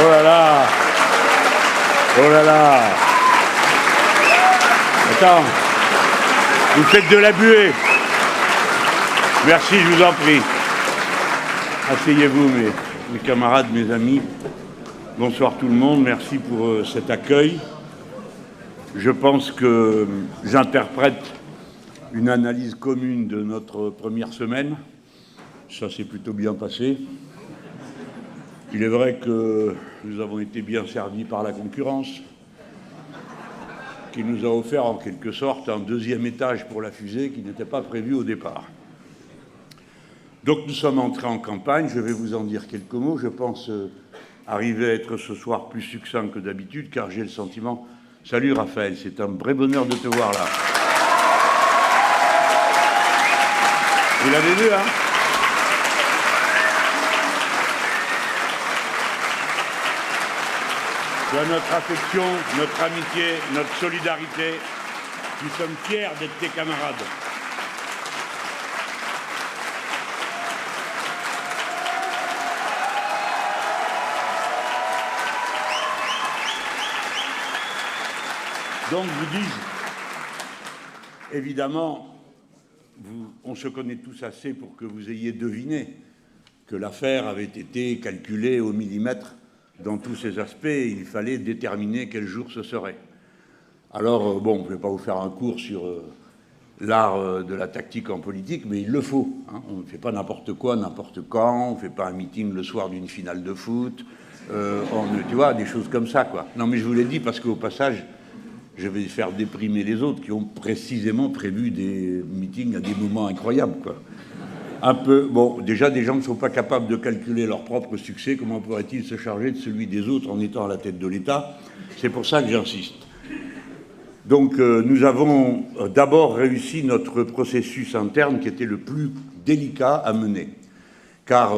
Oh là là. Oh là là. Attends. Vous faites de la buée. Merci, je vous en prie. Asseyez-vous, mes camarades, mes amis. Bonsoir tout le monde. Merci pour cet accueil. Je pense que j'interprète une analyse commune de notre première semaine. Ça s'est plutôt bien passé. Il est vrai que nous avons été bien servis par la concurrence, qui nous a offert en quelque sorte un deuxième étage pour la fusée qui n'était pas prévu au départ. Donc nous sommes entrés en campagne, je vais vous en dire quelques mots. Je pense arriver à être ce soir plus succinct que d'habitude, car j'ai le sentiment... Salut Raphaël, c'est un vrai bonheur de te voir là. Vous l'avez vu, hein? Tu as notre affection, notre amitié, notre solidarité. Nous sommes fiers d'être tes camarades. Donc, vous dis-je, évidemment, on se connaît tous assez pour que vous ayez deviné que l'affaire avait été calculée au millimètre dans tous ses aspects, et il fallait déterminer quel jour ce serait. Alors, bon, je ne vais pas vous faire un cours sur l'art de la tactique en politique, mais il le faut. Hein. On ne fait pas n'importe quoi, n'importe quand, on ne fait pas un meeting le soir d'une finale de foot, tu vois, des choses comme ça, quoi. Non, mais je vous l'ai dit parce qu'au passage, je vais faire déprimer les autres qui ont précisément prévu des meetings à des moments incroyables, quoi. Un peu, bon, déjà, des gens ne sont pas capables de calculer leur propre succès. Comment pourraient-ils se charger de celui des autres en étant à la tête de l'État? C'est pour ça que j'insiste. Donc, nous avons d'abord réussi notre processus interne qui était le plus délicat à mener. Car,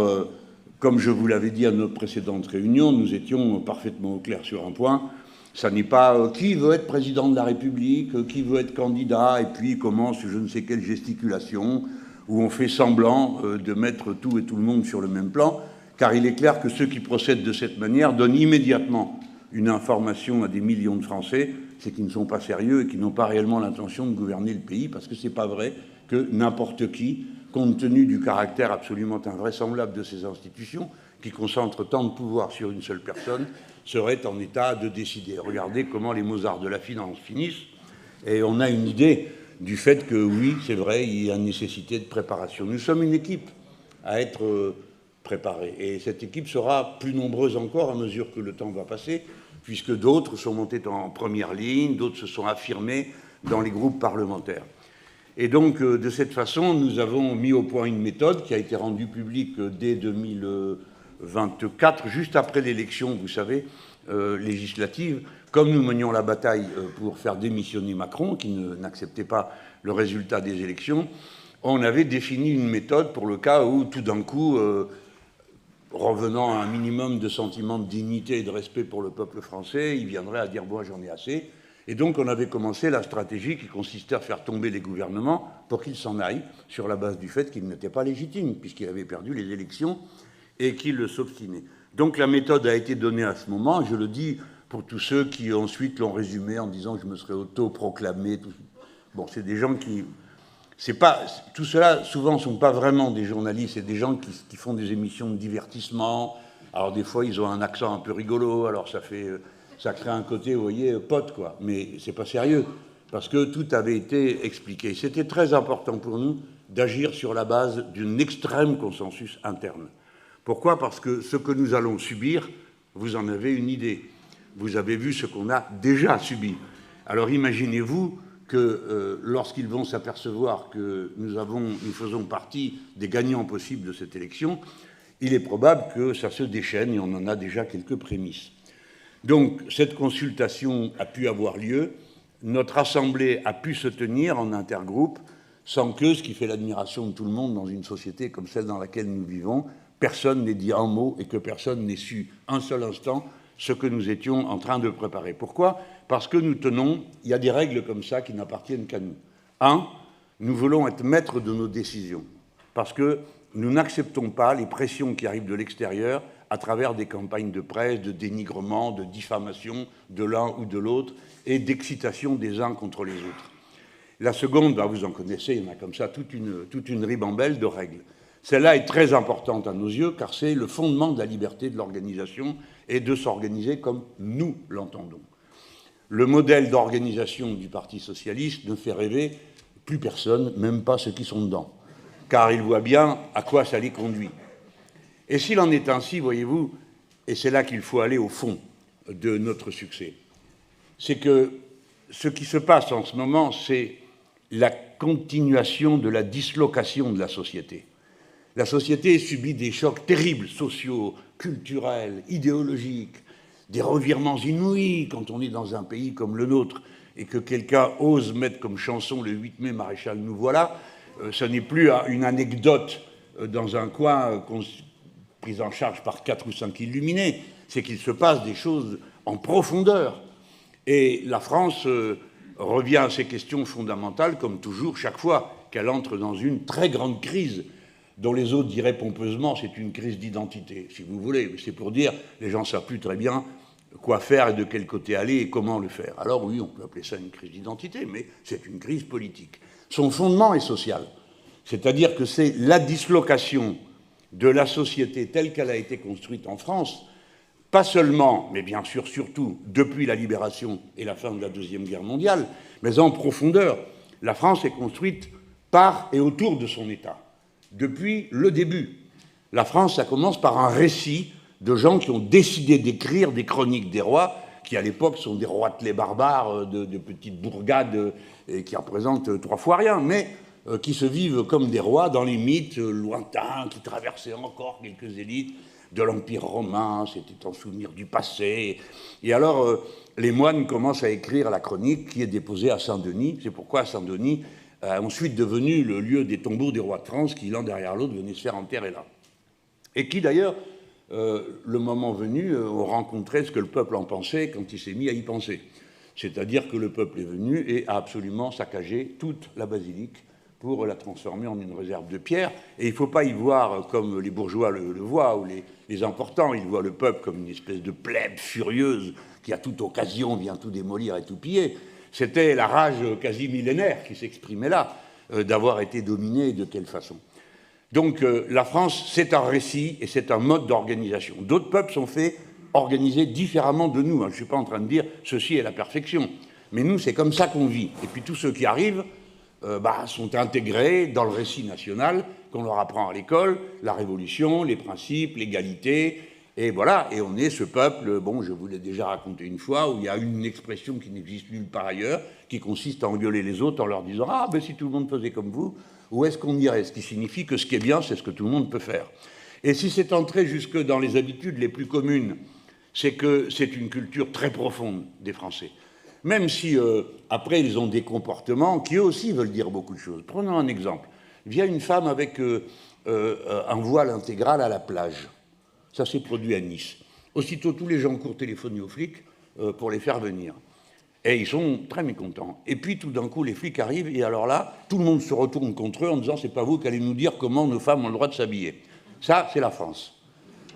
comme je vous l'avais dit à nos précédentes réunions, nous étions parfaitement au clair sur un point. Ça n'est pas qui veut être président de la République, qui veut être candidat, et puis commence je ne sais quelle gesticulation, où on fait semblant de mettre tout et tout le monde sur le même plan, car il est clair que ceux qui procèdent de cette manière donnent immédiatement une information à des millions de Français, c'est qu'ils ne sont pas sérieux et qu'ils n'ont pas réellement l'intention de gouverner le pays, parce que c'est pas vrai que n'importe qui, compte tenu du caractère absolument invraisemblable de ces institutions, qui concentrent tant de pouvoir sur une seule personne, serait en état de décider. Regardez comment les Mozart de la finance finissent, et on a une idée du fait que, oui, c'est vrai, il y a nécessité de préparation. Nous sommes une équipe à être préparée, et cette équipe sera plus nombreuse encore à mesure que le temps va passer, puisque d'autres sont montés en première ligne, d'autres se sont affirmés dans les groupes parlementaires. Et donc, de cette façon, nous avons mis au point une méthode qui a été rendue publique dès 2024, juste après l'élection, vous savez, législative. Comme nous menions la bataille pour faire démissionner Macron, qui n'acceptait pas le résultat des élections, on avait défini une méthode pour le cas où, tout d'un coup, revenant à un minimum de sentiment de dignité et de respect pour le peuple français, il viendrait à dire « bon, j'en ai assez ». Et donc, on avait commencé la stratégie qui consistait à faire tomber les gouvernements pour qu'ils s'en aillent, sur la base du fait qu'ils n'étaient pas légitimes, puisqu'ils avaient perdu les élections et qu'ils s'obstinaient. Donc, la méthode a été donnée à ce moment, je le dis pour tous ceux qui ensuite l'ont résumé en disant que je me serais auto-proclamé. Bon, c'est des gens qui... Tout cela, souvent, ne sont pas vraiment des journalistes, c'est des gens qui font des émissions de divertissement. Alors, des fois, ils ont un accent un peu rigolo, alors ça crée un côté, vous voyez, pote, quoi. Mais c'est pas sérieux, parce que tout avait été expliqué. C'était très important pour nous d'agir sur la base d'un extrême consensus interne. Pourquoi? Parce que ce que nous allons subir, vous en avez une idée. Vous avez vu ce qu'on a déjà subi. Alors imaginez-vous que lorsqu'ils vont s'apercevoir que nous faisons partie des gagnants possibles de cette élection, il est probable que ça se déchaîne, et on en a déjà quelques prémices. Donc cette consultation a pu avoir lieu, notre assemblée a pu se tenir en intergroupe, sans que, ce qui fait l'admiration de tout le monde dans une société comme celle dans laquelle nous vivons, personne n'ait dit un mot et que personne n'ait su un seul instant ce que nous étions en train de préparer. Pourquoi? Parce que nous tenons, il y a des règles comme ça qui n'appartiennent qu'à nous. Un, nous voulons être maîtres de nos décisions, parce que nous n'acceptons pas les pressions qui arrivent de l'extérieur à travers des campagnes de presse, de dénigrement, de diffamation de l'un ou de l'autre et d'excitation des uns contre les autres. La seconde, ben vous en connaissez, il y en a comme ça toute une ribambelle de règles. Celle-là est très importante à nos yeux car c'est le fondement de la liberté de l'organisation et de s'organiser comme nous l'entendons. Le modèle d'organisation du Parti socialiste ne fait rêver plus personne, même pas ceux qui sont dedans, car ils voient bien à quoi ça les conduit. Et s'il en est ainsi, voyez-vous, et c'est là qu'il faut aller au fond de notre succès, c'est que ce qui se passe en ce moment, c'est la continuation de la dislocation de la société. La société subit des chocs terribles, sociaux, culturels, idéologiques, des revirements inouïs quand on est dans un pays comme le nôtre et que quelqu'un ose mettre comme chanson le 8 mai, Maréchal, nous voilà. Ce n'est plus une anecdote dans un coin prise en charge par 4 ou 5 illuminés, c'est qu'il se passe des choses en profondeur. Et la France revient à ces questions fondamentales, comme toujours, chaque fois qu'elle entre dans une très grande crise, dont les autres diraient pompeusement c'est une crise d'identité, si vous voulez. C'est pour dire les gens ne savent plus très bien quoi faire et de quel côté aller et comment le faire. Alors oui, on peut appeler ça une crise d'identité, mais c'est une crise politique. Son fondement est social, c'est-à-dire que c'est la dislocation de la société telle qu'elle a été construite en France, pas seulement, mais bien sûr surtout, depuis la libération et la fin de la Deuxième Guerre mondiale, mais en profondeur. La France est construite par et autour de son État. Depuis le début. La France, ça commence par un récit de gens qui ont décidé d'écrire des chroniques des rois, qui à l'époque sont des roitelets barbares de petites bourgades et qui représentent 3 fois rien, mais qui se vivent comme des rois dans les mythes lointains, qui traversaient encore quelques élites de l'Empire romain, c'était en souvenir du passé. Et alors, les moines commencent à écrire la chronique qui est déposée à Saint-Denis. C'est pourquoi Saint-Denis ensuite devenu le lieu des tombeaux des rois de France qui, l'un derrière l'autre, venaient se faire enterrer là. Et qui, d'ailleurs, le moment venu, ont rencontré ce que le peuple en pensait quand il s'est mis à y penser. C'est-à-dire que le peuple est venu et a absolument saccagé toute la basilique pour la transformer en une réserve de pierre. Et il ne faut pas y voir comme les bourgeois le voient, ou les importants. Ils voient le peuple comme une espèce de plèbe furieuse qui, à toute occasion, vient tout démolir et tout piller. C'était la rage quasi millénaire qui s'exprimait là, d'avoir été dominée de quelle façon. Donc la France, c'est un récit et c'est un mode d'organisation. D'autres peuples sont faits organiser différemment de nous. Je ne suis pas en train de dire ceci est la perfection. Mais nous, c'est comme ça qu'on vit. Et puis tous ceux qui arrivent sont intégrés dans le récit national qu'on leur apprend à l'école, la Révolution, les principes, l'égalité. Et voilà, et on est ce peuple, bon, je vous l'ai déjà raconté une fois, où il y a une expression qui n'existe nulle part ailleurs, qui consiste à engueuler les autres en leur disant « Ah, ben si tout le monde faisait comme vous, où est-ce qu'on irait ?» Ce qui signifie que ce qui est bien, c'est ce que tout le monde peut faire. Et si c'est entré jusque dans les habitudes les plus communes, c'est que c'est une culture très profonde des Français. Même si, après, ils ont des comportements qui, eux aussi, veulent dire beaucoup de choses. Prenons un exemple. Il vient une femme avec un voile intégral à la plage. Ça s'est produit à Nice. Aussitôt, tous les gens courent téléphoner aux flics pour les faire venir. Et ils sont très mécontents. Et puis, tout d'un coup, les flics arrivent, et alors là, tout le monde se retourne contre eux en disant « c'est pas vous qui allez nous dire comment nos femmes ont le droit de s'habiller ». Ça, c'est la France.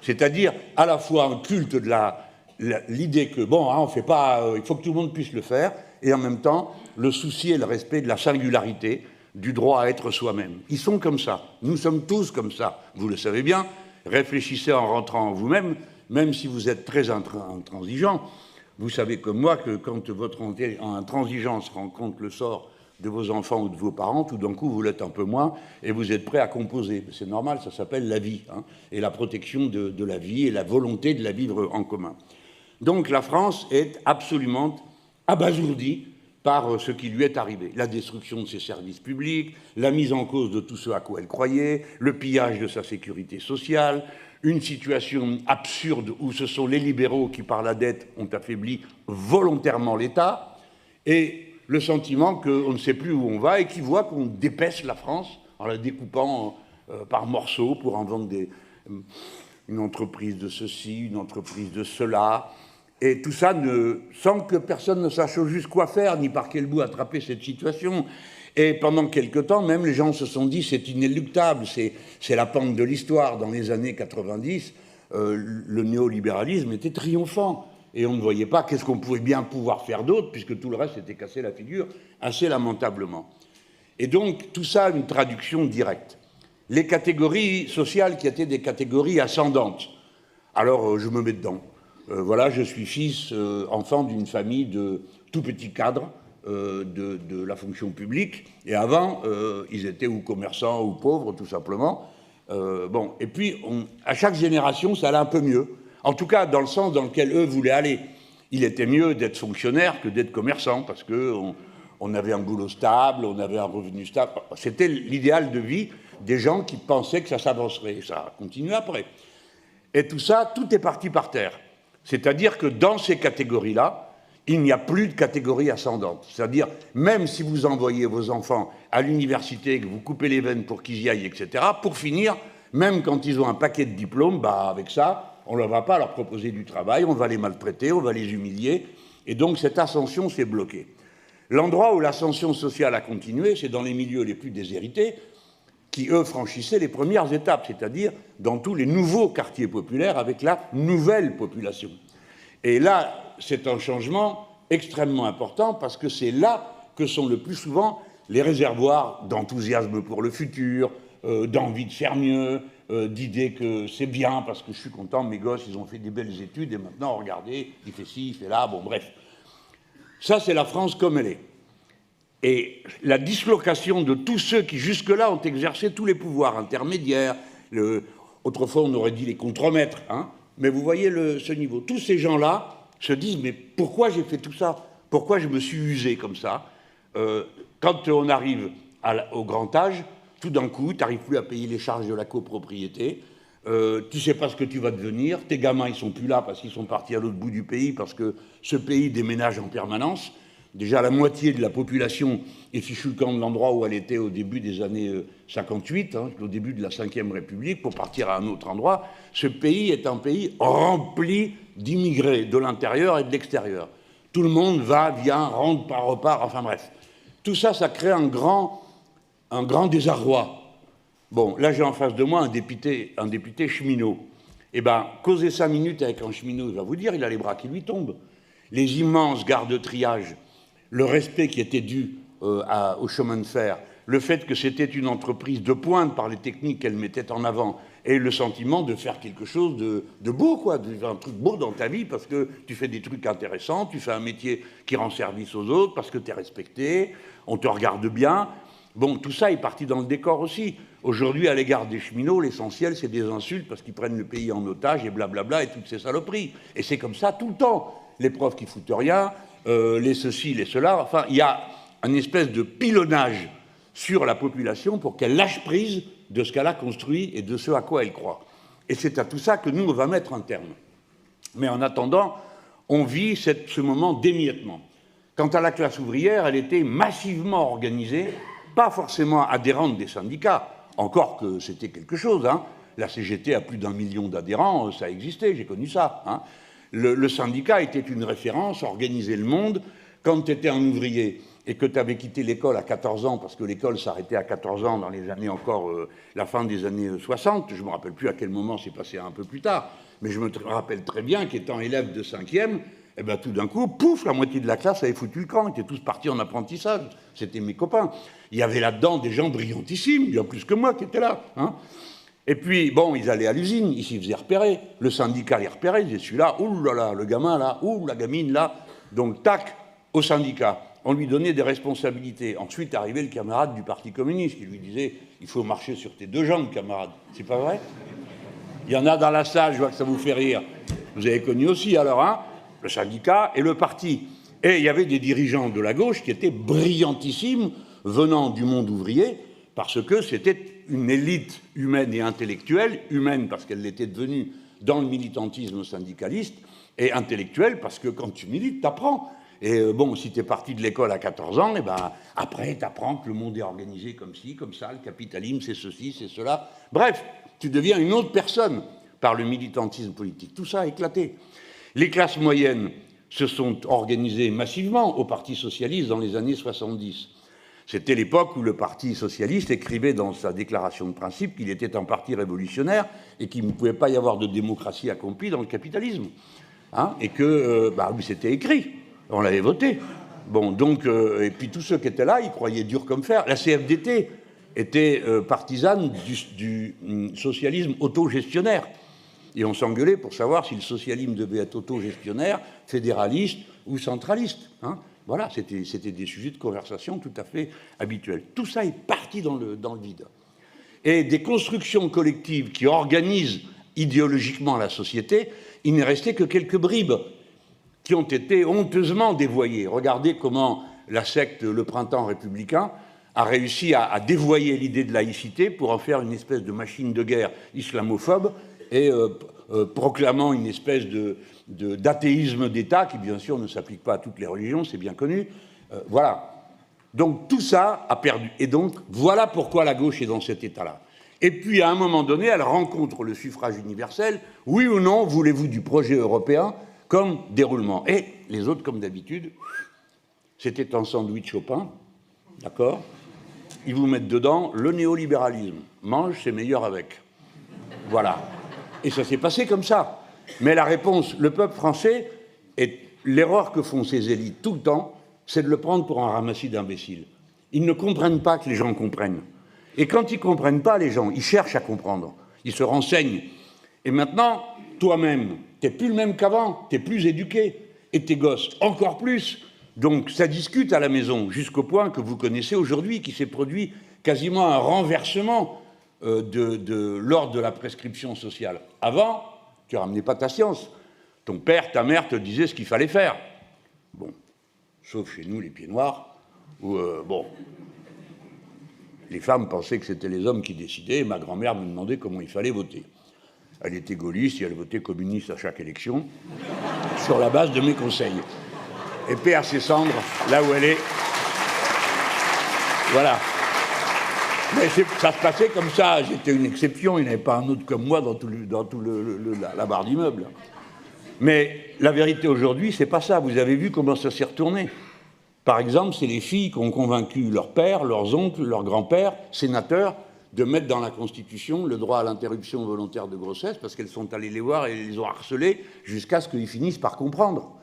C'est-à-dire, à la fois un culte de l'idée que, bon, on fait pas, il faut que tout le monde puisse le faire, et en même temps, le souci et le respect de la singularité, du droit à être soi-même. Ils sont comme ça. Nous sommes tous comme ça. Vous le savez bien. Réfléchissez en rentrant en vous-même, même si vous êtes très intransigeant. Vous savez comme moi que quand votre intransigeance rencontre le sort de vos enfants ou de vos parents, tout d'un coup, vous l'êtes un peu moins et vous êtes prêt à composer. C'est normal, ça s'appelle la vie, et la protection de la vie et la volonté de la vivre en commun. Donc la France est absolument abasourdie par ce qui lui est arrivé. La destruction de ses services publics, la mise en cause de tout ce à quoi elle croyait, le pillage de sa sécurité sociale, une situation absurde où ce sont les libéraux qui, par la dette, ont affaibli volontairement l'État, et le sentiment qu'on ne sait plus où on va et qui voit qu'on dépèce la France en la découpant par morceaux pour en vendre une entreprise de ceci, une entreprise de cela. Et tout ça sans que personne ne sache juste quoi faire, ni par quel bout attraper cette situation. Et pendant quelque temps, même, les gens se sont dit c'est inéluctable, c'est la pente de l'histoire. Dans les années 90, le néolibéralisme était triomphant. Et on ne voyait pas qu'est-ce qu'on pouvait bien pouvoir faire d'autre, puisque tout le reste s'était cassé la figure assez lamentablement. Et donc, tout ça a une traduction directe. Les catégories sociales qui étaient des catégories ascendantes. Alors, je me mets dedans. Voilà, je suis fils, enfant d'une famille de tout petits cadres de la fonction publique. Et avant, ils étaient ou commerçants ou pauvres, tout simplement. Bon, et puis, à chaque génération, ça allait un peu mieux. En tout cas, dans le sens dans lequel eux voulaient aller. Il était mieux d'être fonctionnaire que d'être commerçant, parce qu'on avait un boulot stable, on avait un revenu stable. C'était l'idéal de vie des gens qui pensaient que ça s'avancerait. Et ça a continué après. Et tout ça, tout est parti par terre. C'est-à-dire que dans ces catégories-là, il n'y a plus de catégorie ascendante. C'est-à-dire, même si vous envoyez vos enfants à l'université, que vous coupez les veines pour qu'ils y aillent, etc., pour finir, même quand ils ont un paquet de diplômes, bah avec ça, on ne va pas leur proposer du travail, on va les maltraiter, on va les humilier. Et donc cette ascension s'est bloquée. L'endroit où l'ascension sociale a continué, c'est dans les milieux les plus déshérités, qui, eux, franchissaient les premières étapes, c'est-à-dire dans tous les nouveaux quartiers populaires avec la nouvelle population. Et là, c'est un changement extrêmement important parce que c'est là que sont le plus souvent les réservoirs d'enthousiasme pour le futur, d'envie de faire mieux, d'idée que c'est bien parce que je suis content, mes gosses, ils ont fait des belles études et maintenant, regardez, il fait ci, il fait là, bon, bref. Ça, c'est la France comme elle est. Et la dislocation de tous ceux qui, jusque-là, ont exercé tous les pouvoirs intermédiaires, autrefois, on aurait dit les contremaîtres, hein, mais vous voyez ce niveau. Tous ces gens-là se disent, mais pourquoi j'ai fait tout ça? Pourquoi je me suis usé comme ça? Quand on arrive au grand âge, tout d'un coup, tu n'arrives plus à payer les charges de la copropriété, tu ne sais pas ce que tu vas devenir, tes gamins, ils ne sont plus là parce qu'ils sont partis à l'autre bout du pays, parce que ce pays déménage en permanence. Déjà, la moitié de la population est fichue le camp de l'endroit où elle était au début des années 58, hein, au début de la Ve République, pour partir à un autre endroit. Ce pays est un pays rempli d'immigrés de l'intérieur et de l'extérieur. Tout le monde va, vient, rentre, part, repart, enfin bref. Tout ça, ça crée un grand désarroi. Bon, là, j'ai en face de moi un député cheminot. Eh bien, causez 5 minutes avec un cheminot, il va vous dire, il a les bras qui lui tombent. Les immenses gares de triage, le respect qui était dû au chemin de fer, le fait que c'était une entreprise de pointe par les techniques qu'elle mettait en avant, et le sentiment de faire quelque chose de beau, quoi, de faire un truc beau dans ta vie, parce que tu fais des trucs intéressants, tu fais un métier qui rend service aux autres, parce que tu es respecté, on te regarde bien. Bon, tout ça est parti dans le décor aussi. Aujourd'hui, à l'égard des cheminots, l'essentiel, c'est des insultes parce qu'ils prennent le pays en otage et blablabla et toutes ces saloperies. Et c'est comme ça tout le temps. Les profs qui foutent rien, les ceci, les cela. Enfin, il y a une espèce de pilonnage sur la population pour qu'elle lâche prise de ce qu'elle a construit et de ce à quoi elle croit. Et c'est à tout ça que nous, on va mettre un terme. Mais en attendant, on vit ce moment d'émiettement. Quant à la classe ouvrière, elle était massivement organisée, pas forcément adhérente des syndicats, encore que c'était quelque chose, hein. La CGT a plus d'1 million d'adhérents, ça existait, j'ai connu ça, hein. Le syndicat était une référence, organisait le monde. Quand tu étais un ouvrier et que tu avais quitté l'école à 14 ans, parce que l'école s'arrêtait à 14 ans dans les années encore, la fin des années 60, je ne me rappelle plus à quel moment c'est passé un peu plus tard, mais je me rappelle très bien qu'étant élève de 5e, eh ben, tout d'un coup, pouf, la moitié de la classe avait foutu le camp, ils étaient tous partis en apprentissage, c'était mes copains. Il y avait là-dedans des gens brillantissimes, bien plus que moi qui étaient là, hein. Et puis, bon, ils allaient à l'usine, ils s'y faisaient repérer. Le syndicat les repérait, ils disaient celui-là, ouh là là, le gamin là, ouh, la gamine là. Donc, tac, au syndicat. On lui donnait des responsabilités. Ensuite, arrivait le camarade du Parti communiste qui lui disait il faut marcher sur tes 2 jambes, camarade. C'est pas vrai? Il y en a dans la salle, je vois que ça vous fait rire. Vous avez connu aussi, alors, hein, le syndicat et le parti. Et il y avait des dirigeants de la gauche qui étaient brillantissimes, venant du monde ouvrier, parce que c'était une élite humaine et intellectuelle, humaine parce qu'elle l'était devenue dans le militantisme syndicaliste, et intellectuelle parce que quand tu milites, t'apprends. Et bon, si t'es parti de l'école à 14 ans, et ben après, t'apprends que le monde est organisé comme ci, comme ça, le capitalisme, c'est ceci, c'est cela. Bref, tu deviens une autre personne par le militantisme politique. Tout ça a éclaté. Les classes moyennes se sont organisées massivement au Parti socialiste dans les années 70. C'était l'époque où le Parti socialiste écrivait dans sa déclaration de principe qu'il était un parti révolutionnaire et qu'il ne pouvait pas y avoir de démocratie accomplie dans le capitalisme. Hein, et que, c'était écrit, on l'avait voté. Bon, donc, et puis tous ceux qui étaient là, ils croyaient dur comme fer. La CFDT était partisane du socialisme autogestionnaire. Et on s'engueulait pour savoir si le socialisme devait être autogestionnaire, fédéraliste ou centraliste. Hein. Voilà, c'était des sujets de conversation tout à fait habituels. Tout ça est parti dans le vide. Et des constructions collectives qui organisent idéologiquement la société, il n'est resté que quelques bribes qui ont été honteusement dévoyées. Regardez comment la secte Le Printemps républicain a réussi à dévoyer l'idée de laïcité pour en faire une espèce de machine de guerre islamophobe et proclamant une espèce d'athéisme d'État qui, bien sûr, ne s'applique pas à toutes les religions, c'est bien connu. Voilà. Donc, tout ça a perdu. Et donc, voilà pourquoi la gauche est dans cet état-là. Et puis, à un moment donné, elle rencontre le suffrage universel. Oui ou non, voulez-vous du projet européen comme déroulement? Et les autres, comme d'habitude, c'était un sandwich au pain, d'accord? Ils vous mettent dedans le néolibéralisme. Mange, c'est meilleur avec. Voilà. Et ça s'est passé comme ça. Mais la réponse, le peuple français, et l'erreur que font ces élites tout le temps, c'est de le prendre pour un ramassis d'imbéciles. Ils ne comprennent pas que les gens comprennent. Et quand ils ne comprennent pas, les gens, ils cherchent à comprendre. Ils se renseignent. Et maintenant, toi-même, tu n'es plus le même qu'avant, tu es plus éduqué. Et tes gosses, encore plus. Donc ça discute à la maison, jusqu'au point que vous connaissez aujourd'hui, qui s'est produit quasiment un renversement de l'ordre de la prescription sociale. Avant, tu ne ramenais pas ta science. Ton père, ta mère te disaient ce qu'il fallait faire. Bon, sauf chez nous, les pieds noirs, où, les femmes pensaient que c'était les hommes qui décidaient, et ma grand-mère me demandait comment il fallait voter. Elle était gaulliste et elle votait communiste à chaque élection, sur la base de mes conseils. Et paix à ses cendres, là où elle est. Voilà. Mais ça se passait comme ça, j'étais une exception, il n'y avait pas un autre comme moi dans la barre d'immeuble. Mais la vérité aujourd'hui, c'est pas ça. Vous avez vu comment ça s'est retourné. Par exemple, c'est les filles qui ont convaincu leur père, leurs oncles, leurs grands-pères, sénateurs, de mettre dans la Constitution le droit à l'interruption volontaire de grossesse, parce qu'elles sont allées les voir et les ont harcelés jusqu'à ce qu'ils finissent par comprendre.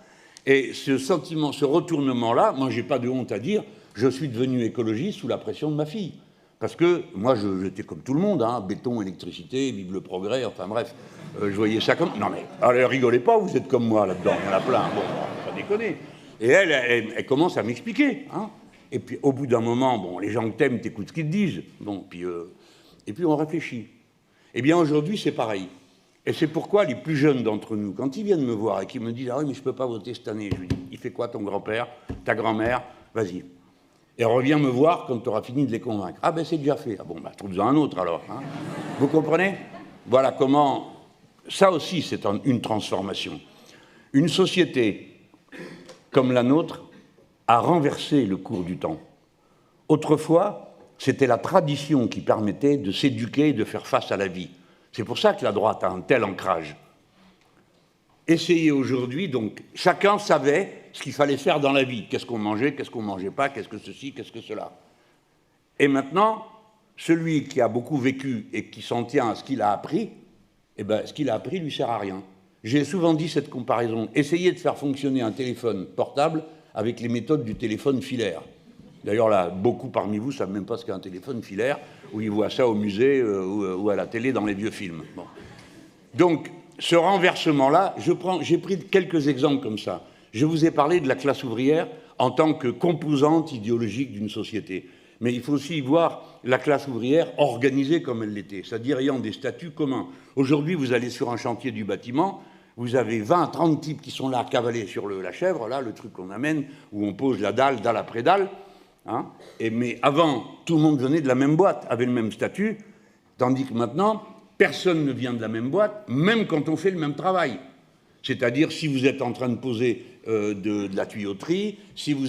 Et ce sentiment, ce retournement-là, moi, j'ai pas de honte à dire, je suis devenu écologiste sous la pression de ma fille. Parce que moi, j'étais comme tout le monde, hein, béton, électricité, vive le progrès, enfin bref, je voyais ça comme... Non mais, allez, rigolez pas, vous êtes comme moi là-dedans, il y en a plein, bon, pas déconner. Et elle commence à m'expliquer, hein. Et puis, au bout d'un moment, bon, les gens que t'aimes, t'écoutes ce qu'ils te disent, bon, puis, et puis on réfléchit. Eh bien, aujourd'hui, c'est pareil. Et c'est pourquoi les plus jeunes d'entre nous, quand ils viennent me voir et qu'ils me disent « Ah oui, mais je ne peux pas voter cette année », je lui dis « Il fait quoi ton grand-père, ta grand-mère? Vas-y. » Et reviens me voir quand tu auras fini de les convaincre. « Ah ben c'est déjà fait. » Ah bon, ben trouve-en un autre alors. Hein. Vous comprenez? Voilà comment... Ça aussi, c'est une transformation. Une société comme la nôtre a renversé le cours du temps. Autrefois, c'était la tradition qui permettait de s'éduquer et de faire face à la vie. C'est pour ça que la droite a un tel ancrage. Essayez aujourd'hui, donc, chacun savait ce qu'il fallait faire dans la vie. Qu'est-ce qu'on mangeait, qu'est-ce qu'on ne mangeait pas, qu'est-ce que ceci, qu'est-ce que cela. Et maintenant, celui qui a beaucoup vécu et qui s'en tient à ce qu'il a appris, eh ben, ce qu'il a appris ne lui sert à rien. J'ai souvent dit cette comparaison. Essayez de faire fonctionner un téléphone portable avec les méthodes du téléphone filaire. D'ailleurs, là, beaucoup parmi vous ne savent même pas ce qu'est un téléphone filaire, ou ils voient ça au musée ou à la télé dans les vieux films. Bon. Donc, ce renversement-là, j'ai pris quelques exemples comme ça. Je vous ai parlé de la classe ouvrière en tant que composante idéologique d'une société. Mais il faut aussi y voir la classe ouvrière organisée comme elle l'était, c'est-à-dire ayant des statuts communs. Aujourd'hui, vous allez sur un chantier du bâtiment, vous avez 20 à 30 types qui sont là, cavalés sur la chèvre, là, le truc qu'on amène, où on pose la dalle après dalle. Hein, mais avant, tout le monde venait de la même boîte, avait le même statut, tandis que maintenant, personne ne vient de la même boîte, même quand on fait le même travail. C'est-à-dire, si vous êtes en train de poser de la tuyauterie, si vous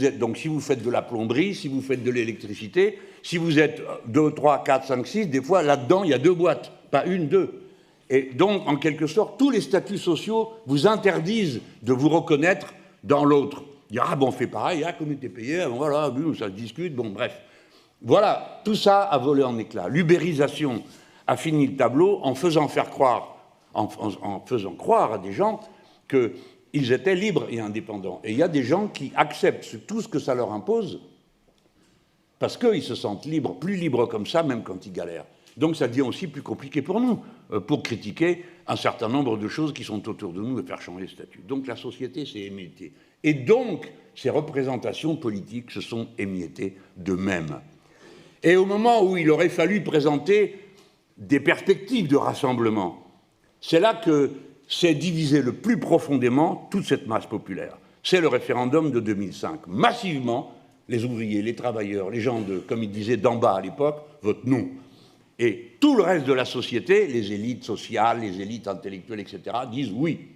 faites de la plomberie, si vous faites de l'électricité, si vous êtes 2, 3, 4, 5, 6, des fois, là-dedans, il y a 2 boîtes, pas 1, 2. Et donc, en quelque sorte, tous les statuts sociaux vous interdisent de vous reconnaître dans l'autre. Dire, ah bon, on fait pareil, ah, comme il était payé, voilà, ça se discute, bon, bref. Voilà, tout ça a volé en éclats. L'ubérisation a fini le tableau en faisant croire à des gens qu'ils étaient libres et indépendants. Et il y a des gens qui acceptent tout ce que ça leur impose parce qu'ils se sentent libres, plus libres comme ça, même quand ils galèrent. Donc ça devient aussi plus compliqué pour nous, pour critiquer un certain nombre de choses qui sont autour de nous et faire changer le statut. Donc la société s'est émiettée. Et donc, ces représentations politiques se sont émiettées d'eux-mêmes. Et au moment où il aurait fallu présenter des perspectives de rassemblement, c'est là que s'est divisée le plus profondément toute cette masse populaire. C'est le référendum de 2005. Massivement, les ouvriers, les travailleurs, les gens, comme il disait, d'en bas à l'époque, votent non. Et tout le reste de la société, les élites sociales, les élites intellectuelles, etc., disent oui.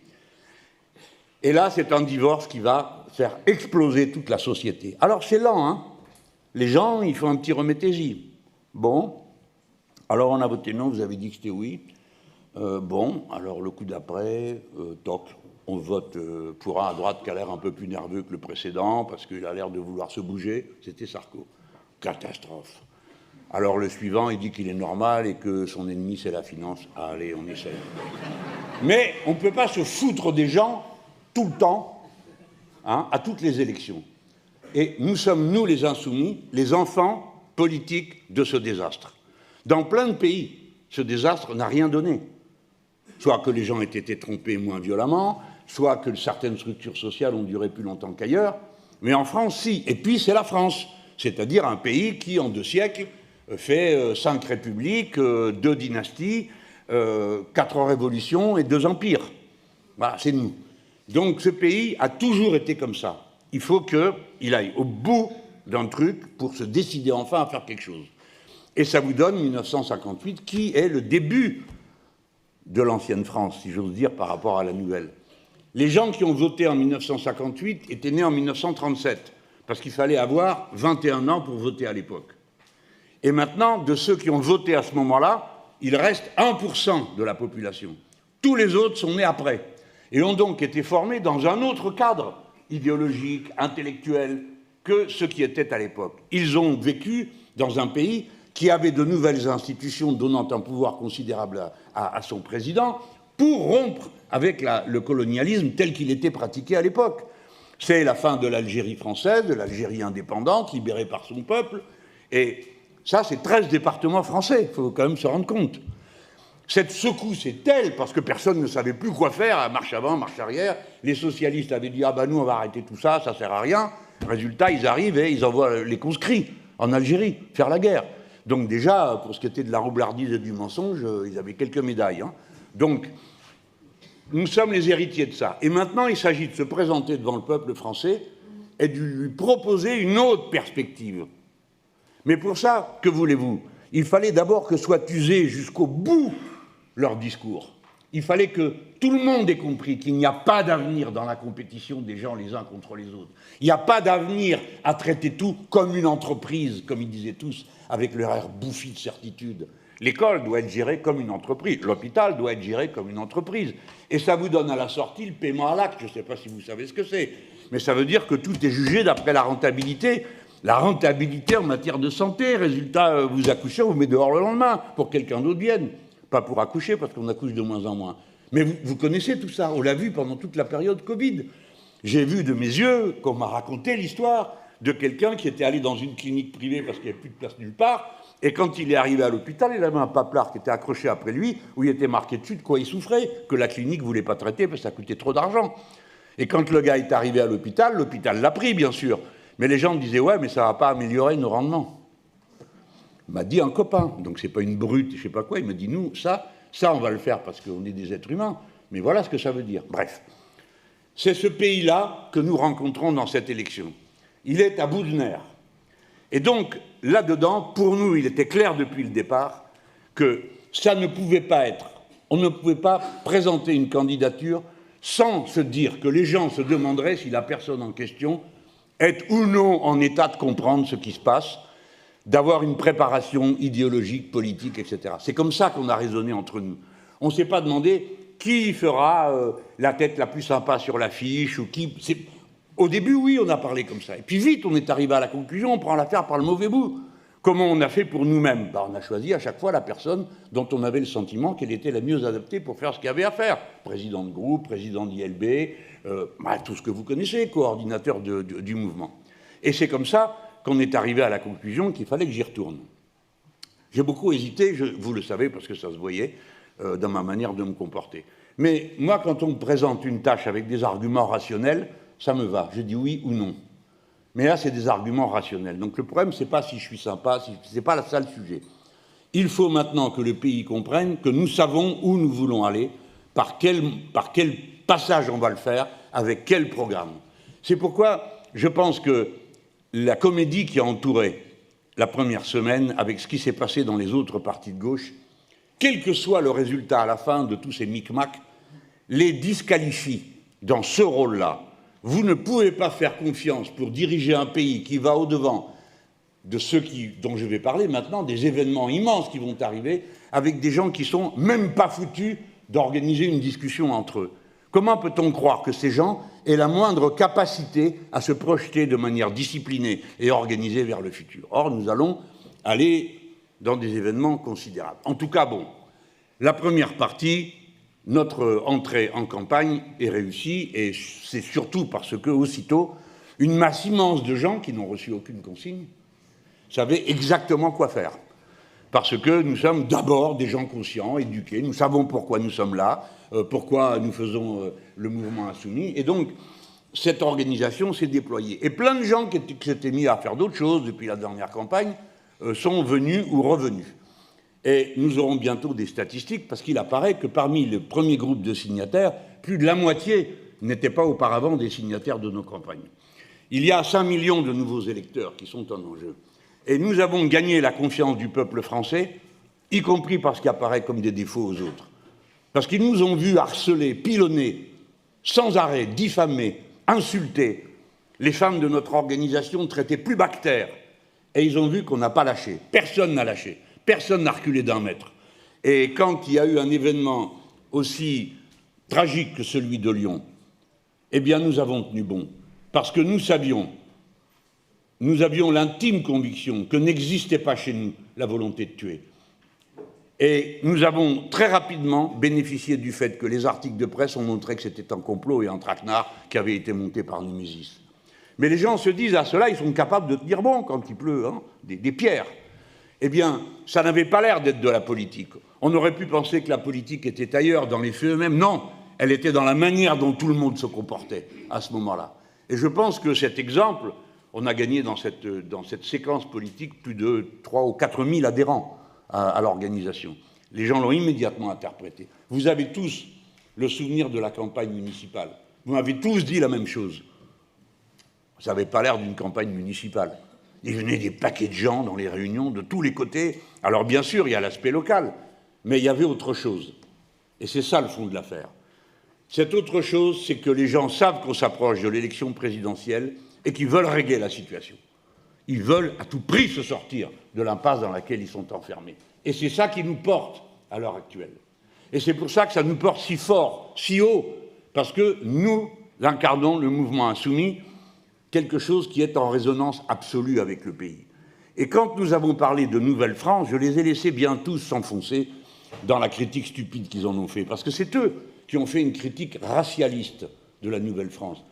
Et là, c'est un divorce qui va faire exploser toute la société. Alors, c'est lent, hein. Les gens, ils font un petit remettez-y. Bon, alors on a voté non, vous avez dit que c'était oui. Bon, alors le coup d'après, toc, on vote pour un à droite qui a l'air un peu plus nerveux que le précédent, parce qu'il a l'air de vouloir se bouger, c'était Sarko. Catastrophe. Alors le suivant, il dit qu'il est normal et que son ennemi, c'est la finance. Allez, on essaye. Mais on ne peut pas se foutre des gens tout le temps, hein, à toutes les élections. Et nous sommes, nous les insoumis, les enfants politiques de ce désastre. Dans plein de pays, ce désastre n'a rien donné. Soit que les gens aient été trompés moins violemment, soit que certaines structures sociales ont duré plus longtemps qu'ailleurs, mais en France, si. Et puis c'est la France, c'est-à-dire un pays qui, en 2 siècles, fait 5 républiques, 2 dynasties, 4 révolutions et 2 empires. Voilà, c'est nous. Donc ce pays a toujours été comme ça. Il faut qu'il aille au bout d'un truc pour se décider enfin à faire quelque chose. Et ça vous donne 1958, qui est le début de l'ancienne France, si j'ose dire, par rapport à la nouvelle. Les gens qui ont voté en 1958 étaient nés en 1937, parce qu'il fallait avoir 21 ans pour voter à l'époque. Et maintenant, de ceux qui ont voté à ce moment-là, il reste 1% de la population. Tous les autres sont nés après, et ont donc été formés dans un autre cadre idéologique, intellectuel, que ceux qui étaient à l'époque. Ils ont vécu dans un pays qui avait de nouvelles institutions donnant un pouvoir considérable à son président pour rompre avec le colonialisme tel qu'il était pratiqué à l'époque. C'est la fin de l'Algérie française, de l'Algérie indépendante, libérée par son peuple, et ça, c'est 13 départements français, il faut quand même se rendre compte. Cette secousse est telle, parce que personne ne savait plus quoi faire, marche avant, marche arrière. Les socialistes avaient dit « Ah ben nous, on va arrêter tout ça, ça sert à rien ». Résultat, ils arrivent et ils envoient les conscrits en Algérie faire la guerre. Donc déjà, pour ce qui était de la roublardise et du mensonge, ils avaient quelques médailles. Hein. Donc, nous sommes les héritiers de ça. Et maintenant, il s'agit de se présenter devant le peuple français et de lui proposer une autre perspective. Mais pour ça, que voulez-vous? Il fallait d'abord que soit usé jusqu'au bout leur discours. Il fallait que tout le monde ait compris qu'il n'y a pas d'avenir dans la compétition des gens les uns contre les autres. Il n'y a pas d'avenir à traiter tout comme une entreprise, comme ils disaient tous, avec leur air bouffi de certitude. L'école doit être gérée comme une entreprise, l'hôpital doit être géré comme une entreprise. Et ça vous donne à la sortie le paiement à l'acte, je ne sais pas si vous savez ce que c'est, mais ça veut dire que tout est jugé d'après la rentabilité en matière de santé. Résultat, vous accouchez, on vous met dehors le lendemain pour que quelqu'un d'autre vienne. Pas pour accoucher, parce qu'on accouche de moins en moins. Mais vous connaissez tout ça, on l'a vu pendant toute la période Covid. J'ai vu de mes yeux, qu'on m'a raconté l'histoire de quelqu'un qui était allé dans une clinique privée parce qu'il n'y avait plus de place nulle part, et quand il est arrivé à l'hôpital, il avait un paplard qui était accroché après lui, où il était marqué dessus de quoi il souffrait, que la clinique ne voulait pas traiter parce que ça coûtait trop d'argent. Et quand le gars est arrivé à l'hôpital l'a pris, bien sûr. Mais les gens me disaient « Ouais, mais ça ne va pas améliorer nos rendements ». M'a dit un copain, donc c'est pas une brute, je sais pas quoi, il me dit nous, ça on va le faire parce qu'on est des êtres humains, mais voilà ce que ça veut dire. Bref, c'est ce pays-là que nous rencontrons dans cette élection. Il est à bout de nerfs. Et donc, là-dedans, pour nous, il était clair depuis le départ que ça ne pouvait pas être, on ne pouvait pas présenter une candidature sans se dire que les gens se demanderaient si la personne en question est ou non en état de comprendre ce qui se passe, d'avoir une préparation idéologique, politique, etc. C'est comme ça qu'on a raisonné entre nous. On ne s'est pas demandé qui fera la tête la plus sympa sur l'affiche, ou qui... Au début, oui, on a parlé comme ça. Et puis vite, on est arrivé à la conclusion, on prend l'affaire par le mauvais bout. Comment on a fait pour nous-mêmes? On a choisi à chaque fois la personne dont on avait le sentiment qu'elle était la mieux adaptée pour faire ce qu'il y avait à faire. Président de groupe, président d'ILB, tout ce que vous connaissez, coordinateur du mouvement. Et c'est comme ça qu'on est arrivé à la conclusion qu'il fallait que j'y retourne. J'ai beaucoup hésité, vous le savez, parce que ça se voyait dans ma manière de me comporter. Mais moi, quand on me présente une tâche avec des arguments rationnels, ça me va. Je dis oui ou non. Mais là, c'est des arguments rationnels. Donc le problème, ce n'est pas si je suis sympa, ce n'est pas ça le sujet. Il faut maintenant que le pays comprenne que nous savons où nous voulons aller, par quel passage on va le faire, avec quel programme. C'est pourquoi je pense que la comédie qui a entouré la première semaine, avec ce qui s'est passé dans les autres partis de gauche, quel que soit le résultat à la fin de tous ces micmacs, les disqualifie dans ce rôle-là. Vous ne pouvez pas faire confiance pour diriger un pays qui va au-devant de ceux dont je vais parler maintenant, des événements immenses qui vont arriver, avec des gens qui ne sont même pas foutus d'organiser une discussion entre eux. Comment peut-on croire que ces gens aient la moindre capacité à se projeter de manière disciplinée et organisée vers le futur? Or, nous allons aller dans des événements considérables. En tout cas, bon, la première partie, notre entrée en campagne est réussie, et c'est surtout parce que, aussitôt, une masse immense de gens qui n'ont reçu aucune consigne savaient exactement quoi faire. Parce que nous sommes d'abord des gens conscients, éduqués, nous savons pourquoi nous sommes là, pourquoi nous faisons le mouvement insoumis, et donc cette organisation s'est déployée. Et plein de gens qui s'étaient mis à faire d'autres choses depuis la dernière campagne sont venus ou revenus. Et nous aurons bientôt des statistiques, parce qu'il apparaît que parmi le premier groupe de signataires, plus de la moitié n'étaient pas auparavant des signataires de nos campagnes. Il y a 5 millions de nouveaux électeurs qui sont en enjeu. Et nous avons gagné la confiance du peuple français, y compris parce qu'il apparaît comme des défauts aux autres. Parce qu'ils nous ont vus harceler, pilonner, sans arrêt, diffamer, insulter les femmes de notre organisation, traiter plus bactères. Et ils ont vu qu'on n'a pas lâché. Personne n'a lâché. Personne n'a reculé d'un mètre. Et quand il y a eu un événement aussi tragique que celui de Lyon, eh bien nous avons tenu bon. Parce que nous avions l'intime conviction que n'existait pas chez nous la volonté de tuer. Et nous avons très rapidement bénéficié du fait que les articles de presse ont montré que c'était un complot et un traquenard qui avait été monté par Némésis. Mais les gens se disent, à cela, ils sont capables de tenir bon quand il pleut, hein, des pierres. Eh bien, ça n'avait pas l'air d'être de la politique. On aurait pu penser que la politique était ailleurs, dans les faits eux-mêmes. Non, elle était dans la manière dont tout le monde se comportait à ce moment-là. Et je pense que cet exemple, on a gagné dans cette séquence politique plus de 3 ou 4 000 adhérents à l'organisation. Les gens l'ont immédiatement interprété. Vous avez tous le souvenir de la campagne municipale. Vous m'avez tous dit la même chose. Ça n'avait pas l'air d'une campagne municipale. Il venait des paquets de gens dans les réunions de tous les côtés. Alors bien sûr, il y a l'aspect local, mais il y avait autre chose. Et c'est ça le fond de l'affaire. Cette autre chose, c'est que les gens savent qu'on s'approche de l'élection présidentielle et qu'ils veulent régler la situation. Ils veulent à tout prix se sortir de l'impasse dans laquelle ils sont enfermés. Et c'est ça qui nous porte à l'heure actuelle. Et c'est pour ça que ça nous porte si fort, si haut, parce que nous incarnons le mouvement insoumis, quelque chose qui est en résonance absolue avec le pays. Et quand nous avons parlé de Nouvelle-France, je les ai laissés bien tous s'enfoncer dans la critique stupide qu'ils en ont fait, parce que c'est eux qui ont fait une critique racialiste de la Nouvelle-France,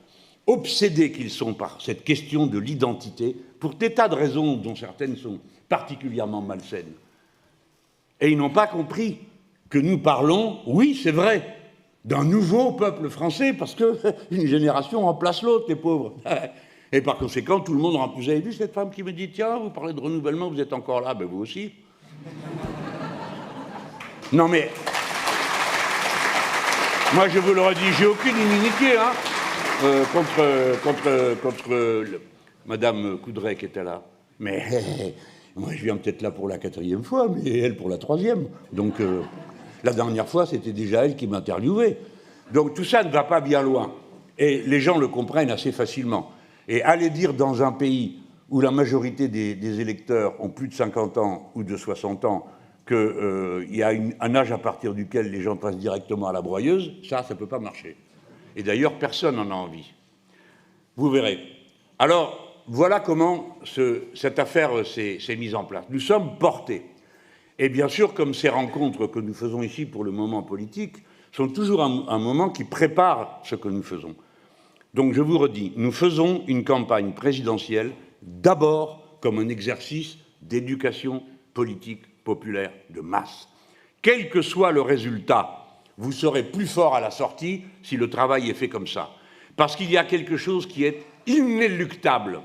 obsédés qu'ils sont par cette question de l'identité, pour des tas de raisons dont certaines sont particulièrement malsaines. Et ils n'ont pas compris que nous parlons, oui, c'est vrai, d'un nouveau peuple français, parce qu'une génération remplace l'autre, les pauvres. Et par conséquent, tout le monde... Vous avez vu cette femme qui me dit, tiens, vous parlez de renouvellement, vous êtes encore là, ben vous aussi. Non mais... Moi, je vous l'aurais dit, j'ai aucune immunité, hein, contre Madame Coudray qui était là. Mais moi, je viens peut-être là pour la 4e fois, mais elle pour la 3e. Donc, la dernière fois, c'était déjà elle qui m'interviewait. Donc, tout ça ne va pas bien loin. Et les gens le comprennent assez facilement. Et aller dire dans un pays où la majorité des électeurs ont plus de 50 ans ou de 60 ans qu'il y a un âge à partir duquel les gens passent directement à la broyeuse, ça ne peut pas marcher. Et d'ailleurs, personne n'en a envie. Vous verrez. Alors, voilà comment cette affaire s'est mise en place. Nous sommes portés. Et bien sûr, comme ces rencontres que nous faisons ici pour le moment politique sont toujours un moment qui prépare ce que nous faisons. Donc je vous redis, nous faisons une campagne présidentielle d'abord comme un exercice d'éducation politique populaire de masse. Quel que soit le résultat, vous serez plus fort à la sortie si le travail est fait comme ça. Parce qu'il y a quelque chose qui est inéluctable.